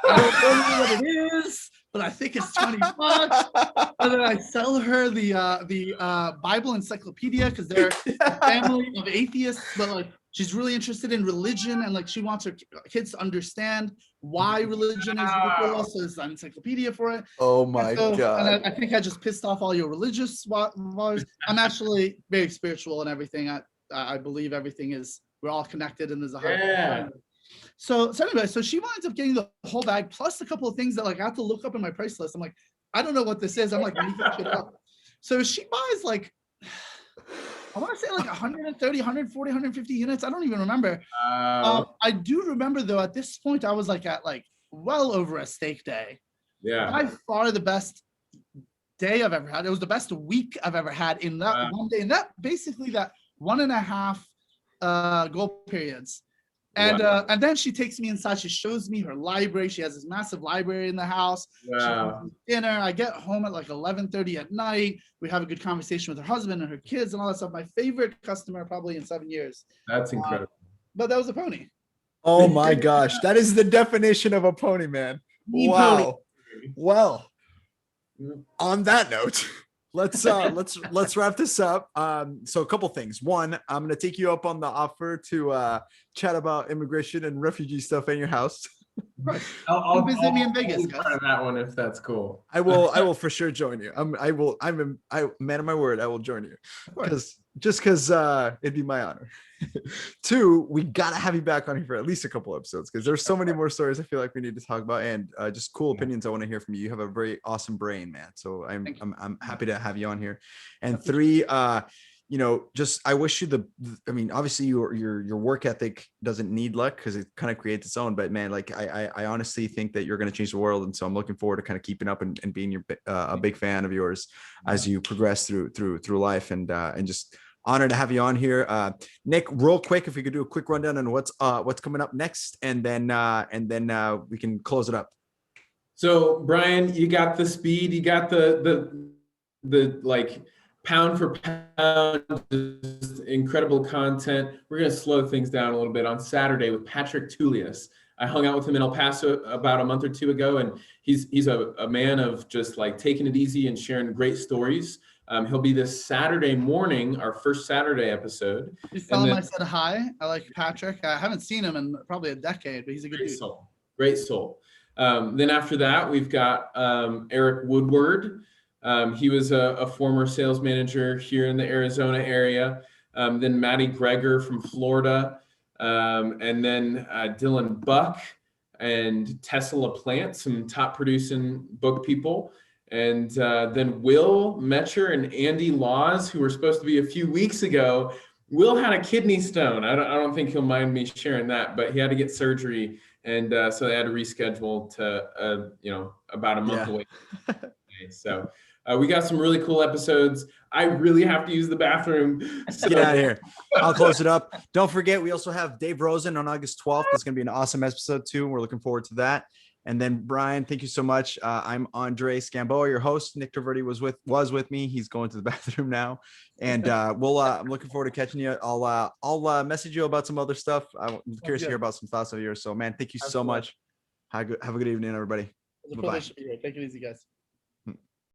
I don't know what it is, but I think it's $20. And then I sell her the Bible encyclopedia because they're a family of atheists, but like she's really interested in religion and like she wants her kids to understand why religion is ridiculous. So there's an encyclopedia for it. Oh my God. And I think I just pissed off all your religious wars. I'm actually very spiritual and everything. I believe everything is, we're all connected and there's a higher. So anyway, so she winds up getting the whole bag plus a couple of things that like I have to look up in my price list. I'm like, I don't know what this is. I'm like making shit up. So she buys like, I want to say like 130, 140, 150 units. I don't even remember. I do remember though, at this point, I was like at like well over a steak day. Yeah. By far the best day I've ever had. It was the best week I've ever had in that one day. And that basically that 1.5 goal periods. And then she takes me inside. She shows me her library. She has this massive library in the house. Wow. Dinner. I get home at like 11:30 at night. We have a good conversation with her husband and her kids and all that stuff. My favorite customer probably in 7 years. That's incredible. But that was a pony. Oh my gosh. That is the definition of a pony, man. Wow. Pony. Well, on that note, let's wrap this up. So a couple things. One, I'm gonna take you up on the offer to chat about immigration and refugee stuff in your house. Right. I'll visit me in Vegas. Part of that one, if that's cool. I will for sure join you. I'm man of my word. I will join you because it'd be my honor. 2, we gotta have you back on here for at least a couple episodes because there's so many more stories I feel like we need to talk about and just cool opinions I want to hear from you. You have a very awesome brain, man. So I'm happy to have you on here. And 3, just I wish you obviously your work ethic doesn't need luck because it kind of creates its own. But man, like I honestly think that you're going to change the world, and so I'm looking forward to kind of keeping up and being a big fan of yours as you progress through life and just Honor to have you on here. Nick, real quick, if we could do a quick rundown on what's coming up next, and then we can close it up. So Bryan, you got the speed, you got the like pound for pound, just incredible content. We're gonna slow things down a little bit on Saturday with Patrick Tullius. I hung out with him in El Paso about a month or two ago, and he's a man of just like taking it easy and sharing great stories. He'll be this Saturday morning, our first Saturday episode. Just tell him I said hi. I like Patrick. I haven't seen him in probably a decade, but he's a good dude. Great soul. Then after that, we've got Eric Woodward. He was a former sales manager here in the Arizona area. Then Maddie Greger from Florida. And then Dylan Buck and Tessa LaPlante, some top producing book people. And then Will Metcher and Andy Laws, who were supposed to be a few weeks ago. Will had a kidney stone. I don't think he'll mind me sharing that, but he had to get surgery. And so they had to reschedule to, about a month away. So we got some really cool episodes. I really have to use the bathroom. So. Get out of here. I'll close it up. Don't forget, we also have Dave Rosen on August 12th. It's going to be an awesome episode too. We're looking forward to that. And then Bryan, thank you so much. I'm Andres Gamboa, your host. Nick Tvrdy was with me. He's going to the bathroom now, and I'm looking forward to catching you. I'll message you about some other stuff. I'm curious to hear about some thoughts of yours. So, man, thank you so much. Have a good evening, everybody. It was a privilege to be here. Take it easy, guys.